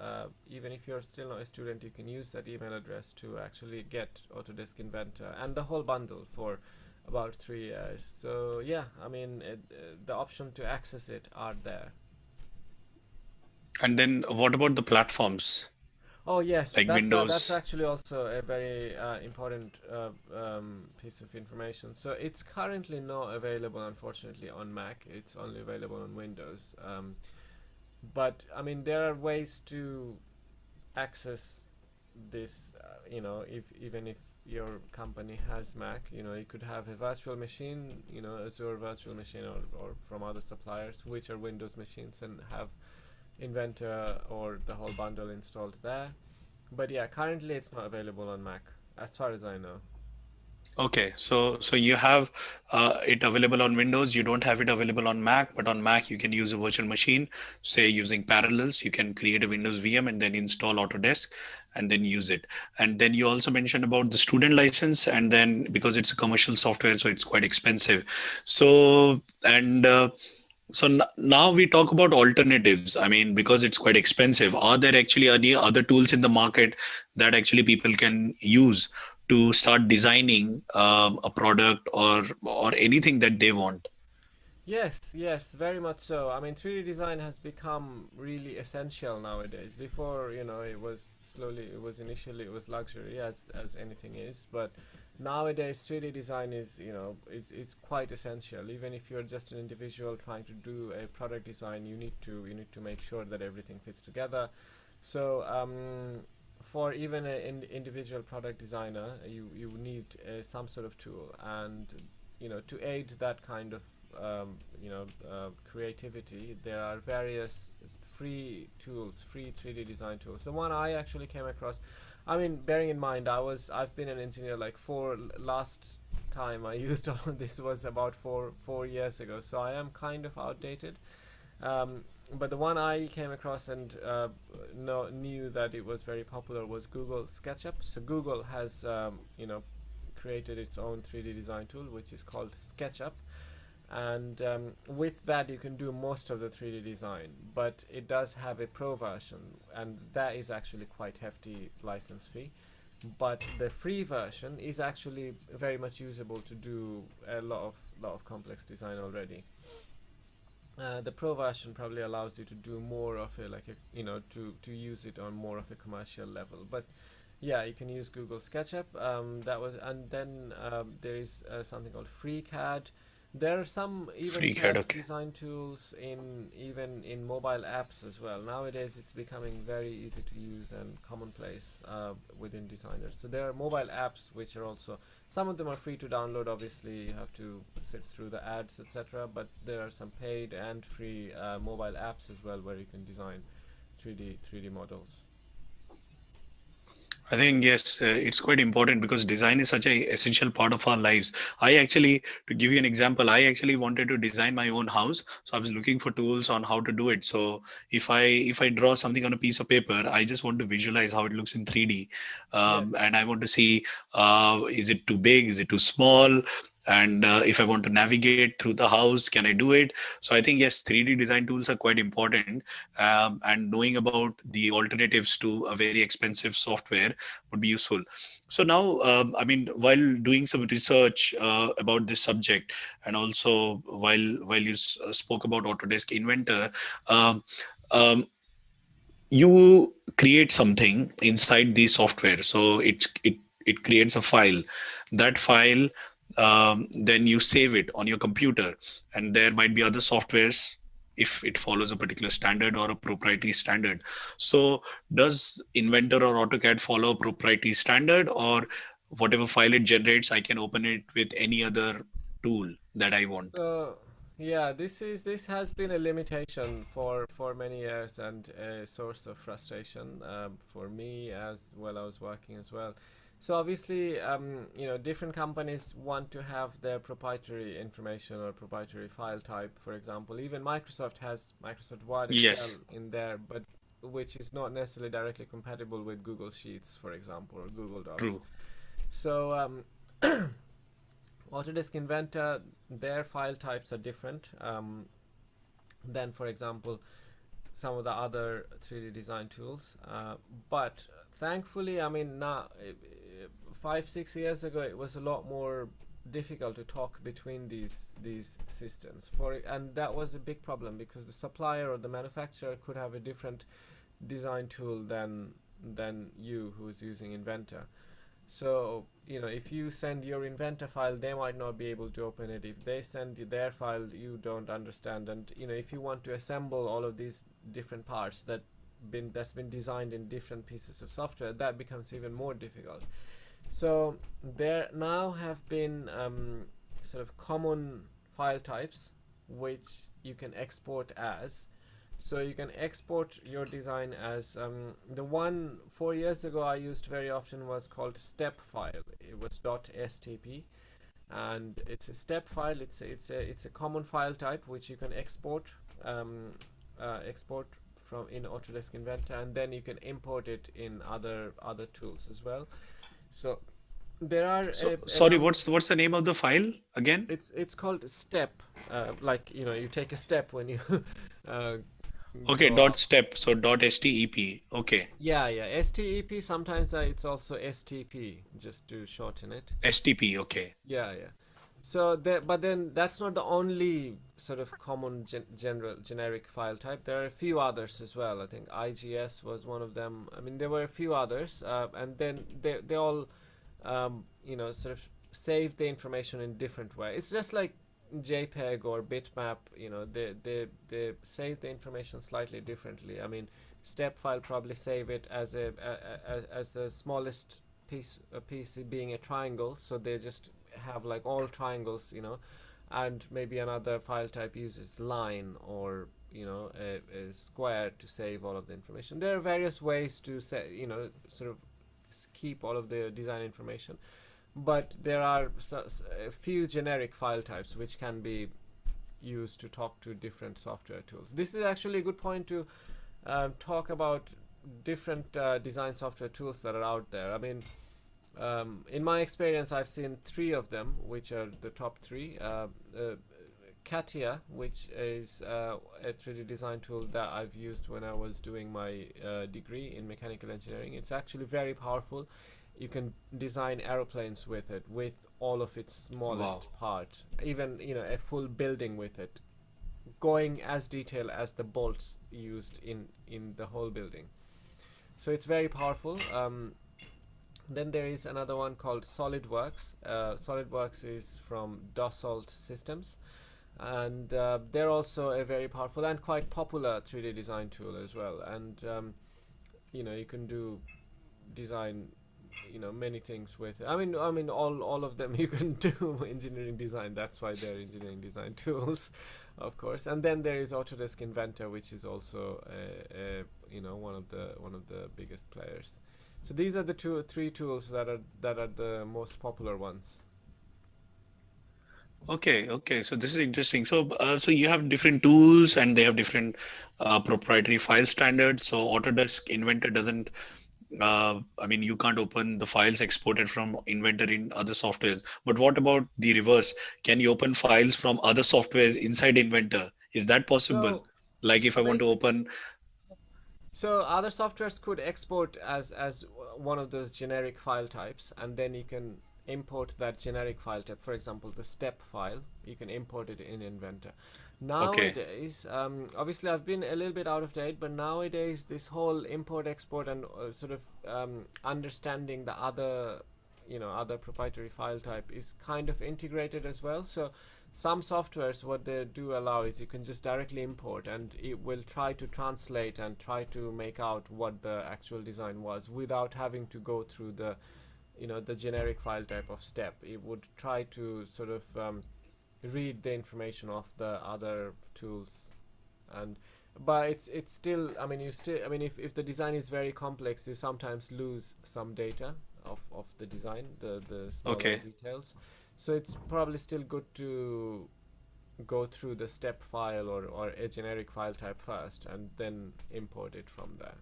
Speaker 2: even if you're still not a student, you can use that email address to actually get Autodesk Inventor and the whole bundle for about 3 years. So yeah, I mean, the option to access it are there.
Speaker 1: And then what about the platforms
Speaker 2: Oh yes,
Speaker 1: like
Speaker 2: that's
Speaker 1: Windows?
Speaker 2: actually also a very important piece of information. So it's currently not available, unfortunately, on Mac. It's only available on Windows. But I mean, there are ways to access this. If even if your company has Mac, you could have a virtual machine, Azure virtual machine, or from other suppliers, which are Windows machines, and have Inventor or the whole bundle installed there. But yeah, currently it's not available on Mac, as far as I know.
Speaker 1: Okay, so you have it available on Windows. You don't have it available on Mac, but on Mac you can use a virtual machine. Say using Parallels, you can create a Windows VM and then install Autodesk and then use it. And then you also mentioned about the student license, and then because it's a commercial software, so it's quite expensive. So and so now we talk about alternatives. I mean, because it's quite expensive, are there actually any other tools in the market that actually people can use to start designing a product or anything that they want?
Speaker 2: Yes, yes, very much so. I mean, 3D design has become really essential nowadays. Before, it was luxury, as anything is, but nowadays 3D design is, is quite essential. Even if you're just an individual trying to do a product design, you need to make sure that everything fits together. So, for even an individual product designer, you need some sort of tool, and to aid that kind of creativity, there are various free tools, free 3D design tools. The one I actually came across, I mean, bearing in mind I've been an engineer like for last time I used all of this was about four years ago, so I am kind of outdated. But the one I came across and knew that it was very popular was Google SketchUp. So Google has created its own 3D design tool, which is called SketchUp, and with that you can do most of the 3D design, but it does have a pro version, and that is actually quite hefty license fee. But the free version is actually very much usable to do a lot of complex design already. The pro version probably allows you to do more of a, like a, to use it on more of a commercial level. But yeah, you can use Google SketchUp. And then there is something called FreeCAD. There are some even
Speaker 1: FreeCAD,
Speaker 2: CAD
Speaker 1: okay.
Speaker 2: design tools in mobile apps as well. Nowadays, it's becoming very easy to use and commonplace within designers. So there are mobile apps which are also, some of them are free to download. Obviously, you have to sit through the ads, etc. But there are some paid and free mobile apps as well where you can design 3D models.
Speaker 1: I think yes, it's quite important because design is such a essential part of our lives. I actually, to give you an example, I actually wanted to design my own house, so I was looking for tools on how to do it. So if I draw something on a piece of paper, I just want to visualize how it looks in 3D,
Speaker 2: Yes.
Speaker 1: and I want to see is it too big, is it too small, and if I want to navigate through the house, can I do it? So I think yes, 3D design tools are quite important, and knowing about the alternatives to a very expensive software would be useful. So now, I mean, while doing some research about this subject, and also while you spoke about Autodesk Inventor, um, um, you create something inside the software. So it creates a file. That file, then you save it on your computer, and there might be other softwares if it follows a particular standard or a proprietary standard. So does Inventor or AutoCAD follow a proprietary standard, or whatever file it generates, I can open it with any other tool that I want?
Speaker 2: So yeah, this has been a limitation for many years and a source of frustration for me as well. I was working as well. So obviously, different companies want to have their proprietary information or proprietary file type. For example, even Microsoft has Microsoft Word, Excel
Speaker 1: Yes,
Speaker 2: in there, but which is not necessarily directly compatible with Google Sheets, for example, or Google Docs.
Speaker 1: true.
Speaker 2: So Autodesk Inventor, their file types are different than, for example, some of the other 3D design tools. But thankfully, I mean, now 5 6 years ago, it was a lot more difficult to talk between these systems. And that was a big problem because the supplier or the manufacturer could have a different design tool than you who's using Inventor. So, if you send your Inventor file, they might not be able to open it. If they send you their file, you don't understand. And, if you want to assemble all of these different parts that's been designed in different pieces of software, that becomes even more difficult. So there now have been sort of common file types which you can export as. So you can export your design as the one 4 years ago I used very often was called step file. It was .stp, and it's a step file. It's a common file type which you can export export from in Autodesk Inventor, and then you can import it in other tools as well. So there are
Speaker 1: So,
Speaker 2: a
Speaker 1: sorry,
Speaker 2: number.
Speaker 1: what's the name of the file again?
Speaker 2: It's called step. Like you take a step when you uh,
Speaker 1: Okay,
Speaker 2: go
Speaker 1: dot
Speaker 2: up.
Speaker 1: step. So dot step. Okay,
Speaker 2: Yeah. STEP. Sometimes it's also STP, just to shorten it.
Speaker 1: stp. Okay.
Speaker 2: Yeah. So but then that's not the only sort of common generic file type. There are a few others as well. I think IGS was one of them. I mean, there were a few others, and then they all sort of save the information in different way. It's just like JPEG or bitmap. They save the information slightly differently. I mean, step file probably save it as as the smallest piece being a triangle, so they just have like all triangles, and maybe another file type uses line or a square to save all of the information. There are various ways to say, sort of keep all of the design information, but there are a few generic file types which can be used to talk to different software tools. This is actually a good point to talk about different design software tools that are out there. I mean, in my experience, I've seen three of them, which are the top three. Catia, which is a 3D design tool that I've used when I was doing my degree in mechanical engineering. It's actually very powerful. You can design aeroplanes with it, with all of its smallest
Speaker 1: Wow.
Speaker 2: part, even a full building with it, going as detailed as the bolts used in the whole building. So it's very powerful. Then there is another one called Solidworks. Solidworks is from Dassault Systems, and they're also a very powerful and quite popular 3D design tool as well. And you can do design many things with it. I mean all of them you can do engineering design. That's why they're engineering design tools, of course. And then there is Autodesk Inventor, which is also one of the biggest players. So these are the three tools that are the most popular ones.
Speaker 1: Okay. So this is interesting. So you have different tools and they have different proprietary file standards. So Autodesk Inventor doesn't. I mean, you can't open the files exported from Inventor in other softwares. But what about the reverse? Can you open files from other softwares inside Inventor? Is that possible?
Speaker 2: So
Speaker 1: Like if
Speaker 2: so
Speaker 1: I want to
Speaker 2: basic
Speaker 1: open.
Speaker 2: so other softwares could export as one of those generic file types, and then you can import that generic file type. For example, the step file, you can import it in Inventor.
Speaker 1: Okay.
Speaker 2: Nowadays, obviously I've been a little bit out of date, but nowadays this whole import export and sort of understanding the other proprietary file type is kind of integrated as well. So some softwares, what they do allow is you can just directly import, and it will try to translate and try to make out what the actual design was without having to go through the generic file type of step. It would try to sort of read the information of the other tools. And but it's still, I mean, if the design is very complex, you sometimes lose some data of the design, the smaller
Speaker 1: Okay.
Speaker 2: details. So it's probably still good to go through the step file or a generic file type first, and then import it from there.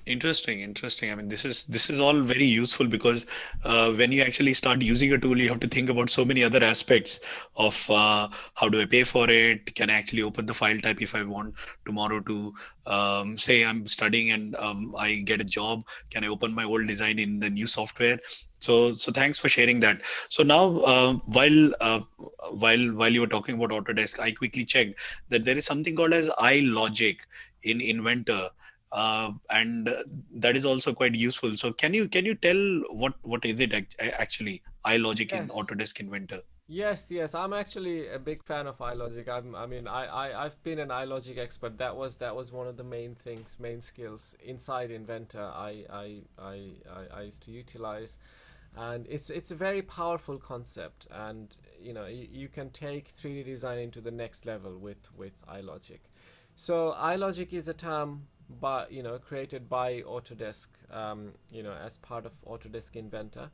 Speaker 1: Interesting, interesting. I mean, this is all very useful because when you actually start using a tool, you have to think about so many other aspects of how do I pay for it? Can I actually open the file type if I want tomorrow to say I'm studying and I get a job? Can I open my old design in the new software? So thanks for sharing that. So now, while you were talking about Autodesk, I quickly checked that there is something called as iLogic in Inventor, and that is also quite useful. So can you tell what is it actually iLogic in
Speaker 2: Yes.
Speaker 1: Autodesk Inventor?
Speaker 2: Yes, yes, I'm actually a big fan of iLogic. I mean, I've been an iLogic expert. That was one of the main things, main skills inside Inventor. I used to utilize, and it's a very powerful concept. And you can take 3D design into the next level with iLogic. So iLogic is a term created by Autodesk, as part of Autodesk Inventor.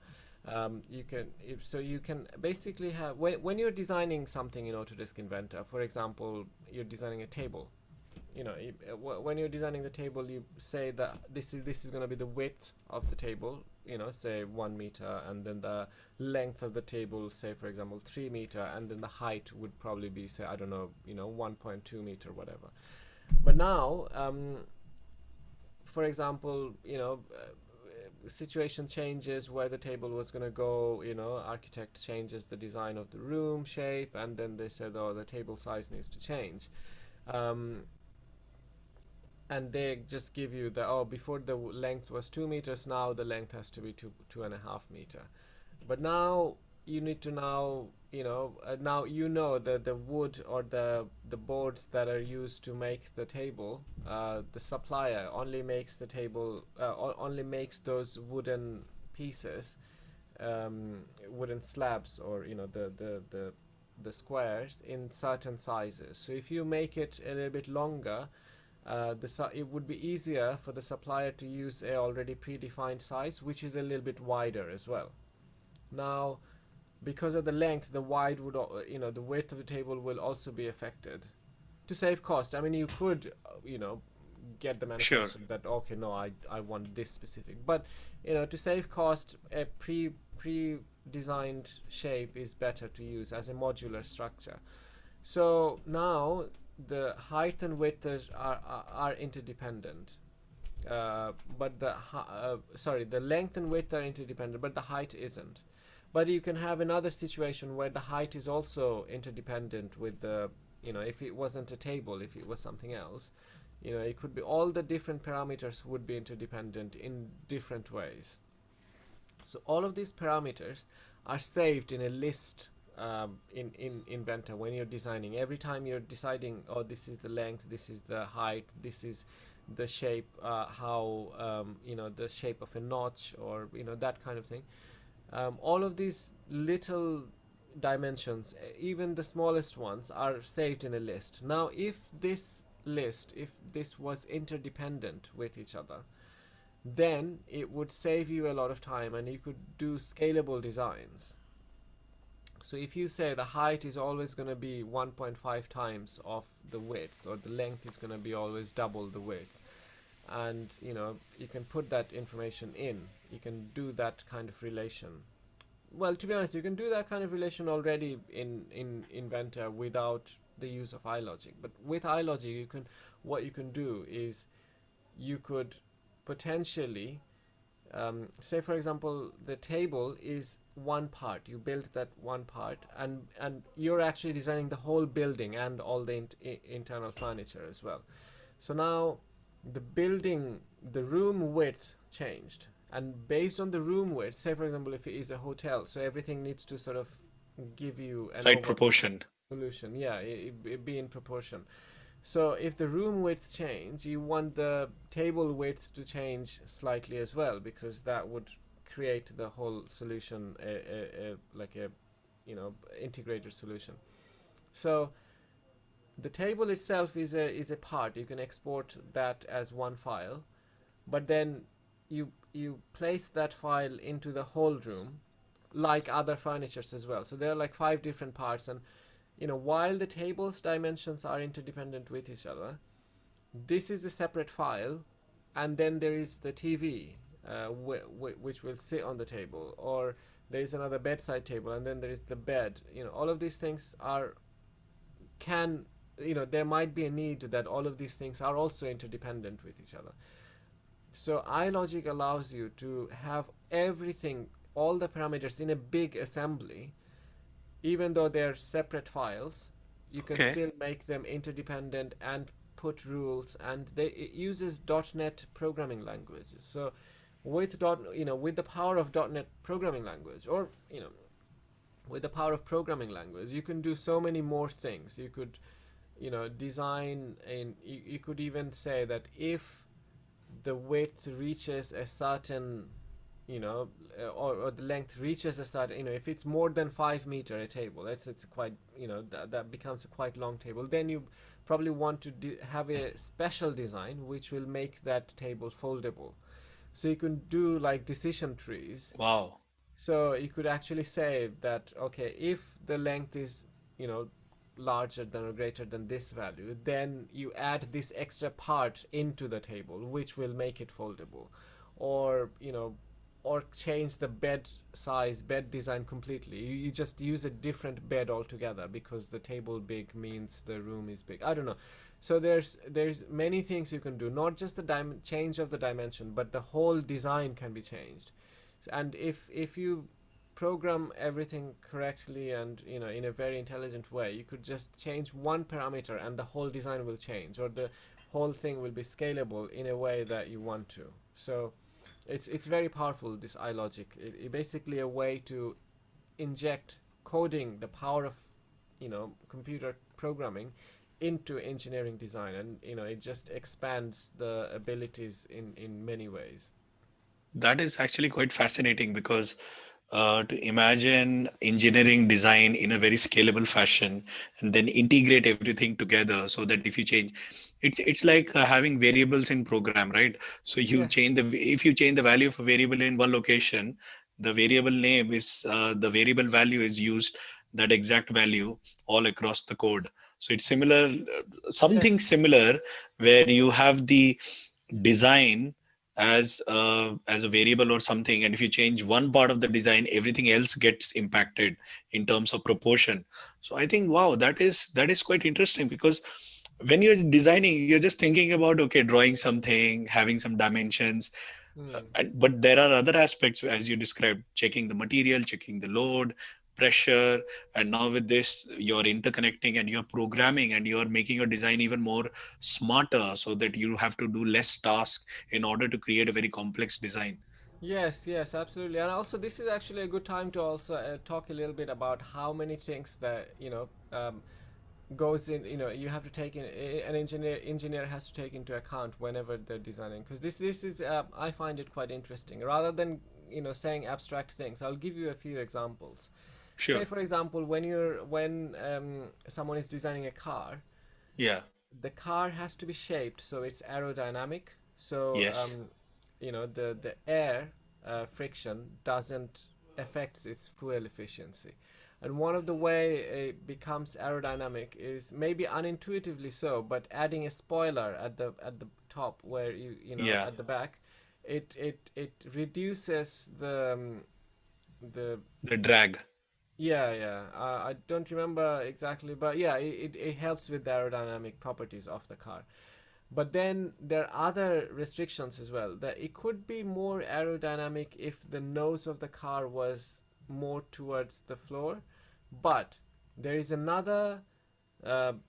Speaker 2: You can basically have, when you're designing something in Autodesk Inventor, for example, you're designing a table. When you're designing the table, you say that this is going to be the width of the table, say 1 meter, and then the length of the table, say for example 3 meter, and then the height would probably be, say, I don't know, 1.2 meter, whatever. But now, for example, situation changes where the table was going to go. Architect changes the design of the room shape, and then they said, oh, the table size needs to change. um, and they just give you the, oh, before the length was 2 meters, now the length has to be 2.5 meter. But now you need to now that the wood or the boards that are used to make the table, the supplier only makes the table, only makes those wooden pieces, wooden slabs, or the squares in certain sizes. So if you make it a little bit longer, it would be easier for the supplier to use a already predefined size, which is a little bit wider as well. Now, because of the length, the wide would, the width of the table will also be affected. To save cost, I mean, you could, get the
Speaker 1: Sure.
Speaker 2: manufacturer that, okay, no, I want this specific. But, to save cost, a pre-designed shape is better to use as a modular structure. So now the height and width are interdependent. But the length and width are interdependent, but the height isn't. But you can have another situation where the height is also interdependent with the, if it wasn't a table, if it was something else, it could be, all the different parameters would be interdependent in different ways. So all of these parameters are saved in a list, in Inventor. When you're designing, every time you're deciding, oh, this is the length, this is the height, this is the shape, how, the shape of a notch, or that kind of thing. All of these little dimensions, even the smallest ones, are saved in a list. Now, if this was interdependent with each other, then it would save you a lot of time, and you could do scalable designs. So if you say the height is always going to be 1.5 times of the width, or the length is going to be always double the width, and you can put that information in, you can do that kind of relation. Well, to be honest, you can do that kind of relation already in Inventor without the use of iLogic. But with iLogic, what you can do is, you could potentially, say for example, the table is one part, you build that one part, and you're actually designing the whole building and all the internal furniture as well. So now the room width changed, and based on the room width, say for example, if it is a hotel, so everything needs to sort of give you an
Speaker 1: Right
Speaker 2: overall
Speaker 1: proportion.
Speaker 2: solution. Yeah, it be in proportion. So if the room width change, you want the table width to change slightly as well, because that would create the whole solution, like a integrated solution. So the table itself is a part. You can export that as one file, but then you place that file into the whole room, like other furnitures as well. So there are like 5 different parts, and while the table's dimensions are interdependent with each other, this is a separate file, and then there is the TV, which will sit on the table, or there is another bedside table, and then there is the bed. All of these things are can there might be a need that all of these things are also interdependent with each other. So iLogic allows you to have everything, all the parameters in a big assembly, even though they're separate files. You can
Speaker 1: Okay.
Speaker 2: still make them interdependent and put rules, and it uses .NET programming language. So with the power of .NET programming language, or with the power of programming language, you can do so many more things. You could design, and you could even say that if the width reaches a certain or the length reaches a certain, if it's more than 5 meter a table, it's quite, that becomes a quite long table, then you probably want to have a special design which will make that table foldable. So you can do like decision trees.
Speaker 1: Wow.
Speaker 2: So you could actually say that, okay, if the length is, larger than or greater than this value, then you add this extra part into the table, which will make it foldable. Or, or change the bed design completely. You just use a different bed altogether because the table big means the room is big. I don't know. So there's many things you can do, not just the change of the dimension, but the whole design can be changed. And if you program everything correctly and in a very intelligent way, you could just change one parameter and the whole design will change, or the whole thing will be scalable in a way that you want to. So it's very powerful, this iLogic. It basically a way to inject coding, the power of computer programming, into engineering design, and it just expands the abilities in many ways.
Speaker 1: That is actually quite fascinating because to imagine engineering design in a very scalable fashion and then integrate everything together so that if you change, it's like having variables in program, right? So you
Speaker 2: Yes.
Speaker 1: change if you change the value of a variable in one location, the variable name is the variable value is used that exact value all across the code. So it's similar, something
Speaker 2: Yes.
Speaker 1: similar where you have the design as a variable or something, and if you change one part of the design, everything else gets impacted in terms of proportion. So I think, wow, that is quite interesting, because when you're designing, you're just thinking about, okay, drawing something, having some dimensions,
Speaker 2: Hmm.
Speaker 1: but there are other aspects, as you described, checking the material, checking the load, pressure, and now with this, you're interconnecting and you're programming and you're making your design even more smarter so that you have to do less tasks in order to create a very complex design.
Speaker 2: Yes, yes, absolutely. And also, this is actually a good time to also talk a little bit about how many things that goes in. You have to take in, an engineer has to take into account whenever they're designing. Because this is I find it quite interesting. Rather than saying abstract things, I'll give you a few examples. Say,
Speaker 1: Sure.
Speaker 2: for example, when someone is designing a car,
Speaker 1: Yeah.
Speaker 2: the car has to be shaped so it's aerodynamic. So
Speaker 1: Yes.
Speaker 2: the air friction doesn't affect its fuel efficiency. And one of the way it becomes aerodynamic is maybe unintuitively so, but adding a spoiler at the top, where
Speaker 1: Yeah.
Speaker 2: at the back, it reduces the
Speaker 1: The drag.
Speaker 2: yeah, yeah. I don't remember exactly, but yeah, it helps with the aerodynamic properties of the car. But then there are other restrictions as well. That it could be more aerodynamic if the nose of the car was more towards the floor. But there is another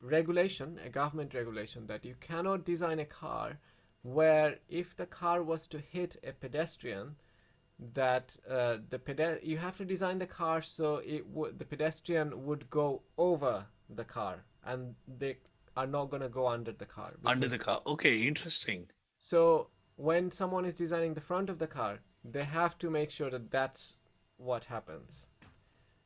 Speaker 2: regulation, a government regulation, that you cannot design a car where if the car was to hit a pedestrian, that you have to design the car so the pedestrian would go over the car, and they are not going to go under the car.
Speaker 1: Under
Speaker 2: Because
Speaker 1: the car. Okay, interesting.
Speaker 2: so when someone is designing the front of the car, they have to make sure that that's what happens.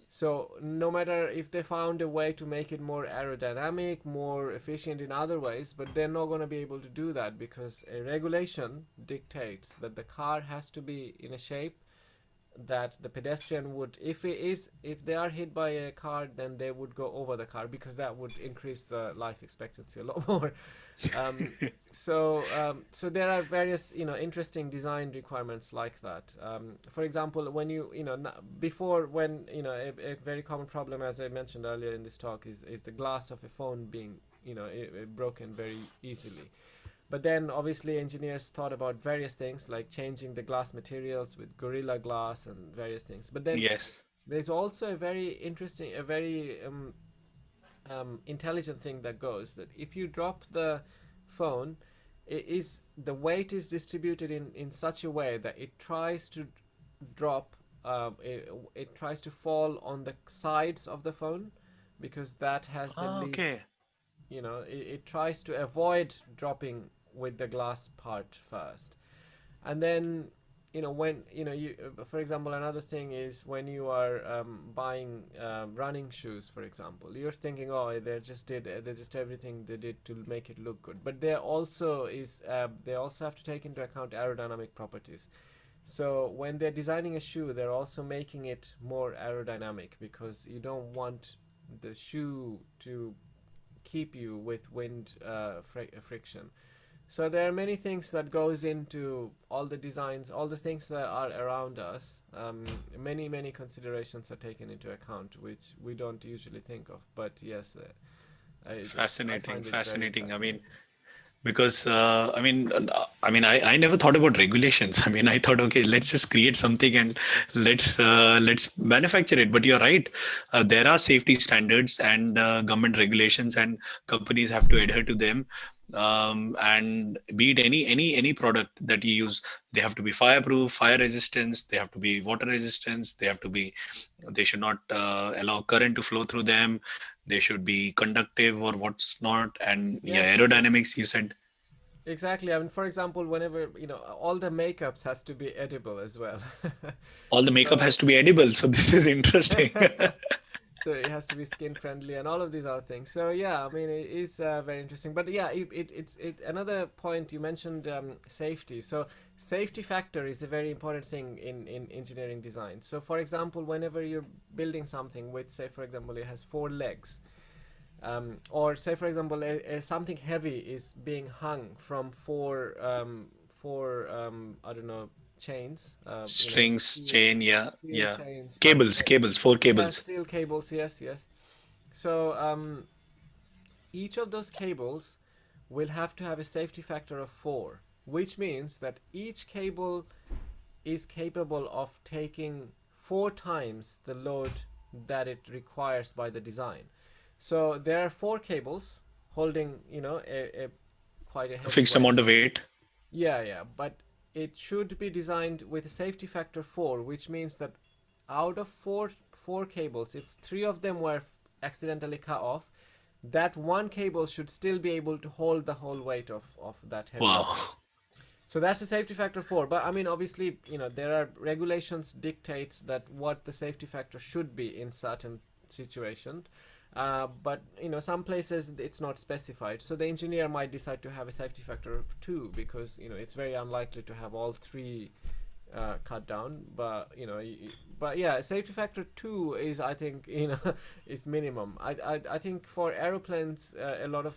Speaker 2: So no matter if they found a way to make it more aerodynamic, more efficient in other ways, but they're not going to be able to do that because a regulation dictates that the car has to be in a shape that the pedestrian would, if they are hit by a car, then they would go over the car, because that would increase the life expectancy a lot more. um, so there are various, interesting design requirements like that. For example, when before, when a very common problem, as I mentioned earlier in this talk, is the glass of a phone being, broken very easily. But then obviously engineers thought about various things like changing the glass materials with Gorilla Glass and various things. But then
Speaker 1: Yes.
Speaker 2: there's also a very interesting, a very intelligent thing that goes, that if you drop the phone, the weight is distributed in such a way that it tries to drop, it tries to fall on the sides of the phone, because that has the
Speaker 1: Ah,
Speaker 2: least,
Speaker 1: okay.
Speaker 2: it tries to avoid dropping with the glass part first. And then, when you for example, another thing is when you are buying running shoes, for example, you're thinking, oh, they just everything they did to make it look good, but they also have to take into account aerodynamic properties. So when they're designing a shoe, they're also making it more aerodynamic, because you don't want the shoe to keep you with wind friction. So there are many things that goes into all the designs, all the things that are around us. Many considerations are taken into account, which we don't usually think of. But yes, I
Speaker 1: Fascinating,
Speaker 2: find it very
Speaker 1: fascinating. I mean,
Speaker 2: fascinating.
Speaker 1: because I never thought about regulations. I mean, I thought, okay, let's just create something and let's manufacture it. But you're right. There are safety standards and government regulations, and companies have to adhere to them. And be it any product that you use, they have to be fireproof, fire resistance, they have to be water resistance, they should not allow current to flow through them, they should be conductive or what's not. And yeah,
Speaker 2: Yes,
Speaker 1: aerodynamics, you said.
Speaker 2: exactly. I mean, for example, whenever all the makeups has to be edible as well.
Speaker 1: All the makeup
Speaker 2: So
Speaker 1: has to be edible, so this is interesting.
Speaker 2: so it has to be skin friendly and all of these other things. So yeah, I mean, it is very interesting. But yeah, it's another point you mentioned, safety. So safety factor is a very important thing in engineering design. So for example, whenever you're building something with, say for example, it has four legs, or say for example, something heavy is being hung from four I don't know, chains,
Speaker 1: Strings,
Speaker 2: steel,
Speaker 1: chain, yeah,
Speaker 2: steel
Speaker 1: yeah.
Speaker 2: chains, like,
Speaker 1: Cables, four
Speaker 2: yeah,
Speaker 1: cables.
Speaker 2: steel cables, yes, yes. So each of those cables will have to have a safety factor of 4, which means that each cable is capable of taking 4 times the load that it requires by the design. So there are 4 cables holding, a quite a
Speaker 1: A
Speaker 2: heavy
Speaker 1: fixed
Speaker 2: weight.
Speaker 1: amount of weight.
Speaker 2: Yeah, yeah, but it should be designed with a safety factor 4, which means that out of four cables, if 3 of them were accidentally cut off, that one cable should still be able to hold the whole weight of that heavy
Speaker 1: Wow.
Speaker 2: object. So that's the safety factor 4. But I mean, obviously, there are regulations dictates that what the safety factor should be in certain situations. But some places it's not specified. So the engineer might decide to have a safety factor of 2, because it's very unlikely to have all 3 cut down. But but yeah, safety factor 2 is, I think, is minimum. I think for aeroplanes, a lot of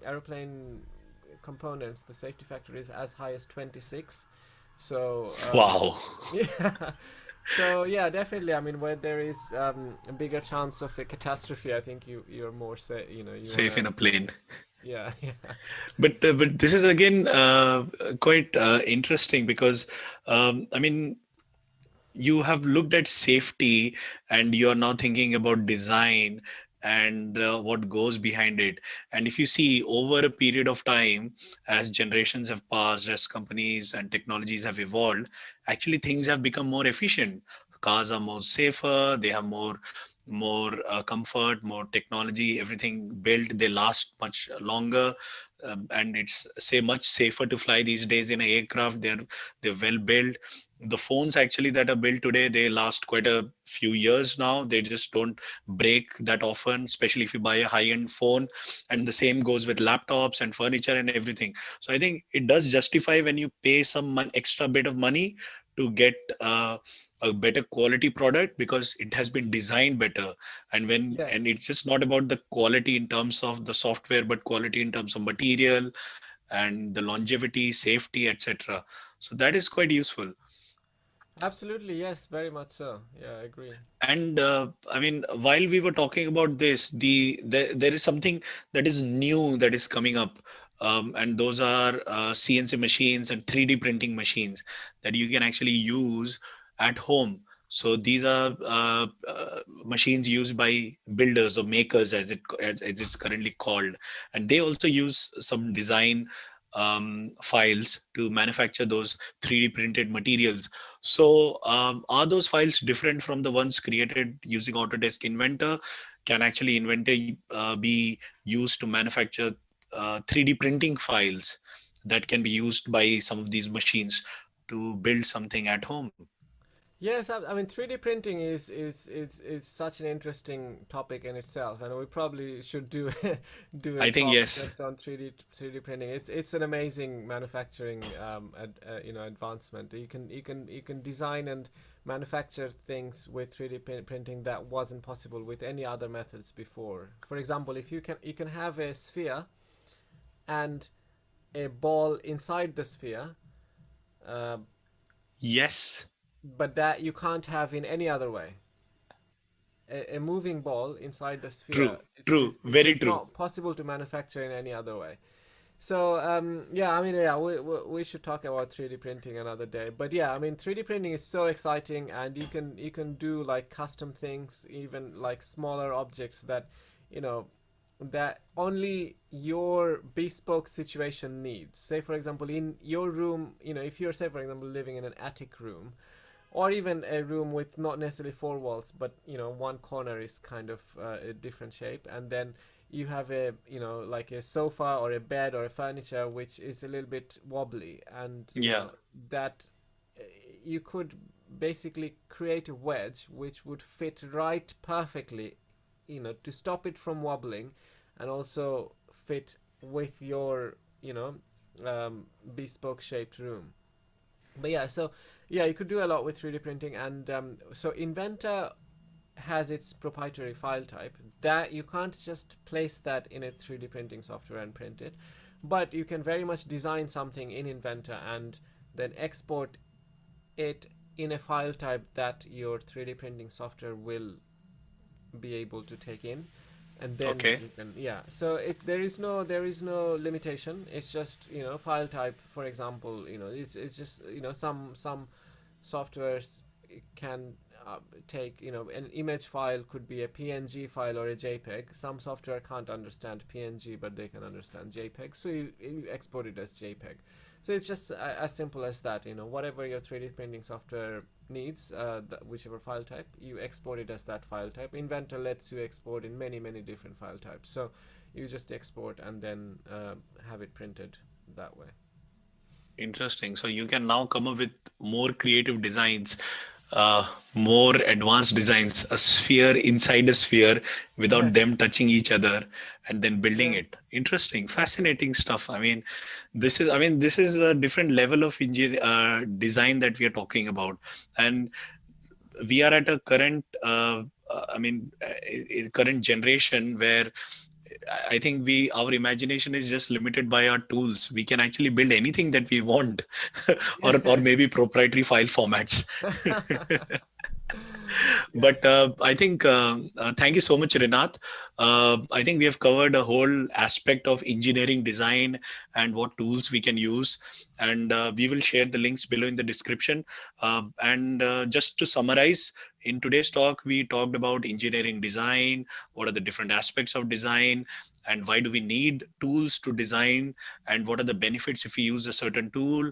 Speaker 2: aeroplane components, the safety factor is as high as 26. So
Speaker 1: Wow.
Speaker 2: yeah. So yeah, definitely. I mean, where there is a bigger chance of a catastrophe, I think you're more say, you
Speaker 1: Safe in
Speaker 2: wanna,
Speaker 1: a plane.
Speaker 2: yeah. Yeah.
Speaker 1: But this is again quite interesting because I mean, you have looked at safety and you are now thinking about design and what goes behind it. And if you see over a period of time, as generations have passed, as companies and technologies have evolved, actually things have become more efficient. Cars are more safer, they have more comfort, more technology, everything built, they last much longer. And it's say much safer to fly these days in an aircraft. They're well built. The phones actually that are built today, they last quite a few years now. They just don't break that often, especially if you buy a high-end phone. And the same goes with laptops and furniture and everything. So I think it does justify when you pay some extra bit of money to get a better quality product because it has been designed better. And
Speaker 2: Yes.
Speaker 1: it's just not about the quality in terms of the software, but quality in terms of material and the longevity, safety, etc. So that is quite useful.
Speaker 2: Absolutely, yes, very much so. Yeah, I agree.
Speaker 1: And I mean, while we were talking about this, there is something that is new that is coming up, and those are CNC machines and 3D printing machines that you can actually use at home. So these are machines used by builders or makers, as it's currently called, and they also use some design files to manufacture those 3D printed materials. So, are those files different from the ones created using Autodesk Inventor? Can actually Inventor be used to manufacture 3D printing files that can be used by some of these machines to build something at home?
Speaker 2: Yes, I mean 3D printing is such an interesting topic in itself, and we probably should do do a
Speaker 1: I think
Speaker 2: talk
Speaker 1: yes.
Speaker 2: just on 3D printing. It's an amazing manufacturing advancement. You can design and manufacture things with 3D printing that wasn't possible with any other methods before. For example, if you can have a sphere and a ball inside the sphere, uh,
Speaker 1: Yes.
Speaker 2: but that you can't have in any other way. A moving ball inside the sphere
Speaker 1: True.
Speaker 2: is
Speaker 1: True.
Speaker 2: is
Speaker 1: Very
Speaker 2: just
Speaker 1: true.
Speaker 2: not possible to manufacture in any other way. So yeah, I mean, yeah, we should talk about 3D printing another day. But yeah, I mean, 3D printing is so exciting, and you can do like custom things, even like smaller objects that, you know, that only your bespoke situation needs. Say for example, in your room, if you're, say for example, living in an attic room, or even a room with not necessarily four walls, but one corner is kind of a different shape, and then you have a like a sofa or a bed or a furniture which is a little bit wobbly, and
Speaker 1: Yeah.
Speaker 2: that uh, you could basically create a wedge which would fit right perfectly, to stop it from wobbling, and also fit with your bespoke shaped room. But yeah, so yeah, you could do a lot with 3D printing, and so Inventor has its proprietary file type that you can't just place that in a 3D printing software and print it, but you can very much design something in Inventor and then export it in a file type that your 3D printing software will be able to take in, and then
Speaker 1: Okay.
Speaker 2: you can, yeah, so there is no limitation. It's just file type. For example, it's just some softwares can take, an image file could be a PNG file or a JPEG. Some software can't understand PNG, but they can understand JPEG, so you export it as JPEG. So it's just as simple as that. Whatever your 3D printing software needs, whichever file type, you export it as that file type. Inventor lets you export in many, many different file types. So you just export and then have it printed that way.
Speaker 1: Interesting. So you can now come up with more creative designs, more advanced designs, a sphere inside a sphere without
Speaker 2: Yes.
Speaker 1: them touching each other and then building
Speaker 2: Yeah.
Speaker 1: it. Interesting, fascinating stuff. I mean, this is a different level of design that we are talking about. And we are at a current, current generation where I think our imagination is just limited by our tools. We can actually build anything that we want, or
Speaker 2: Yes.
Speaker 1: maybe proprietary file formats. But
Speaker 2: Yes.
Speaker 1: I think thank you so much, Rinat. I think we have covered a whole aspect of engineering design and what tools we can use, and we will share the links below in the description. And just to summarize, in today's talk, we talked about engineering design. What are the different aspects of design? And why do we need tools to design? And what are the benefits if we use a certain tool?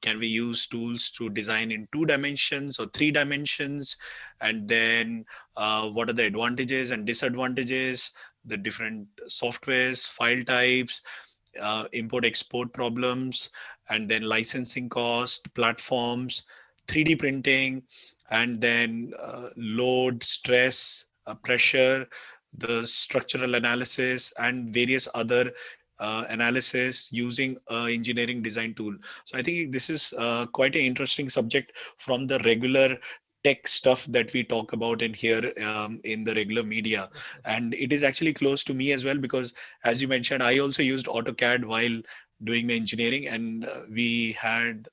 Speaker 1: Can we use tools to design in 2 dimensions or 3 dimensions? And then what are the advantages and disadvantages, the different softwares, file types, import export problems, and then licensing cost, platforms, 3D printing, and then load, stress, pressure, the structural analysis, and various other analysis using engineering design tool. So I think this is quite an interesting subject from the regular tech stuff that we talk about in here in the regular media, and it is actually close to me as well because, as you mentioned, I also used AutoCAD while doing my engineering, and we had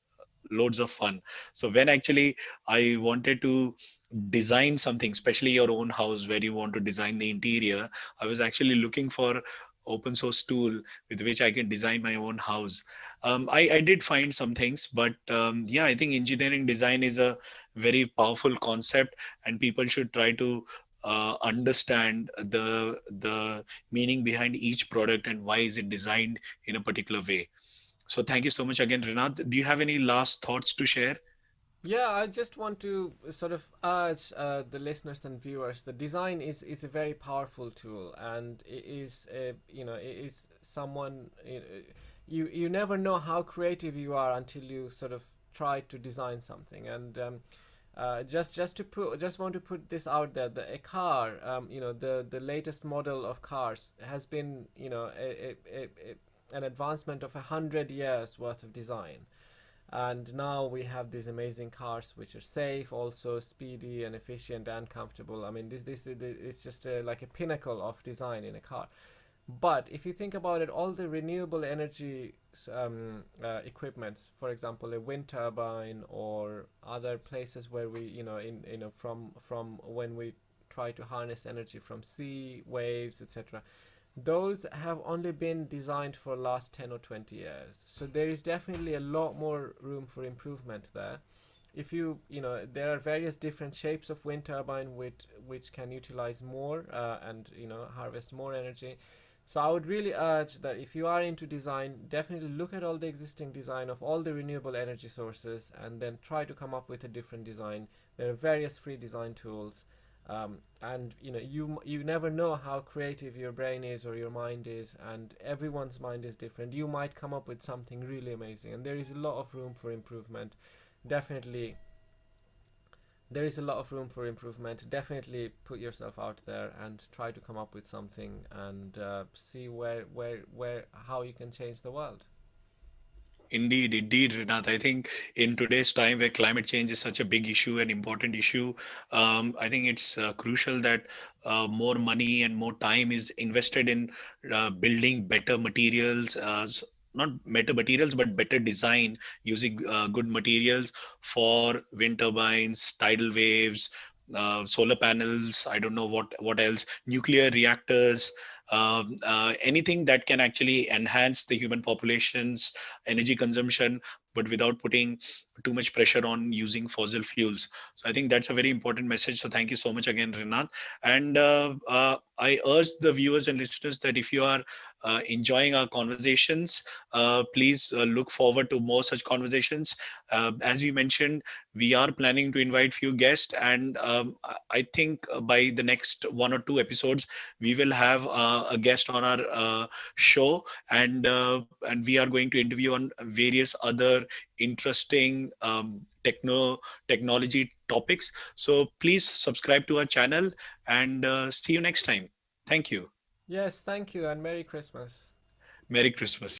Speaker 1: loads of fun. So when actually I wanted to design something, especially your own house where you want to design the interior, I was actually looking for open source tool with which I can design my own house. I did find some things, but yeah, I think engineering design is a very powerful concept, and people should try to understand the meaning behind each product and why is it designed in a particular way. So thank you so much again, Rinat. Do you have any last thoughts to share?
Speaker 2: Yeah, I just want to sort of urge the listeners and viewers. The design is a very powerful tool, and it is it is someone you never know how creative you are until you sort of try to design something. And just want to put this out there: a car, the latest model of cars has been an advancement of 100 years worth of design, and now we have these amazing cars which are safe, also speedy and efficient and comfortable. I mean, this it's just like a pinnacle of design in a car. But if you think about it, all the renewable energy equipments, for example, a wind turbine or other places where we, from when we try to harness energy from sea waves, etc., those have only been designed for last 10 or 20 years. So there is definitely a lot more room for improvement there. If there are various different shapes of wind turbine which can utilize more and harvest more energy. So I would really urge that if you are into design, definitely look at all the existing design of all the renewable energy sources and then try to come up with a different design. There are various free design tools, and you never know how creative your brain is or your mind is, and everyone's mind is different. You might come up with something really amazing, and there is a lot of room for improvement. Definitely, there is a lot of room for improvement. Definitely put yourself out there and try to come up with something, and see where how you can change the world.
Speaker 1: Indeed, indeed, Rinat. I think in today's time where climate change is such a big issue and important issue, I think it's crucial that more money and more time is invested in building better materials, not better materials, but better design using good materials for wind turbines, tidal waves, solar panels. I don't know what else, nuclear reactors. Anything that can actually enhance the human population's energy consumption, but without putting too much pressure on using fossil fuels. So I think that's a very important message. So thank you so much again, Rinat. And I urge the viewers and listeners that if you are enjoying our conversations, please look forward to more such conversations. As we mentioned, we are planning to invite few guests, and I think by the next one or two episodes, we will have a guest on our show, and we are going to interview on various other interesting technology topics. So please subscribe to our channel, and see you next time. Thank you.
Speaker 2: Yes, thank you, and Merry Christmas.
Speaker 1: Merry Christmas.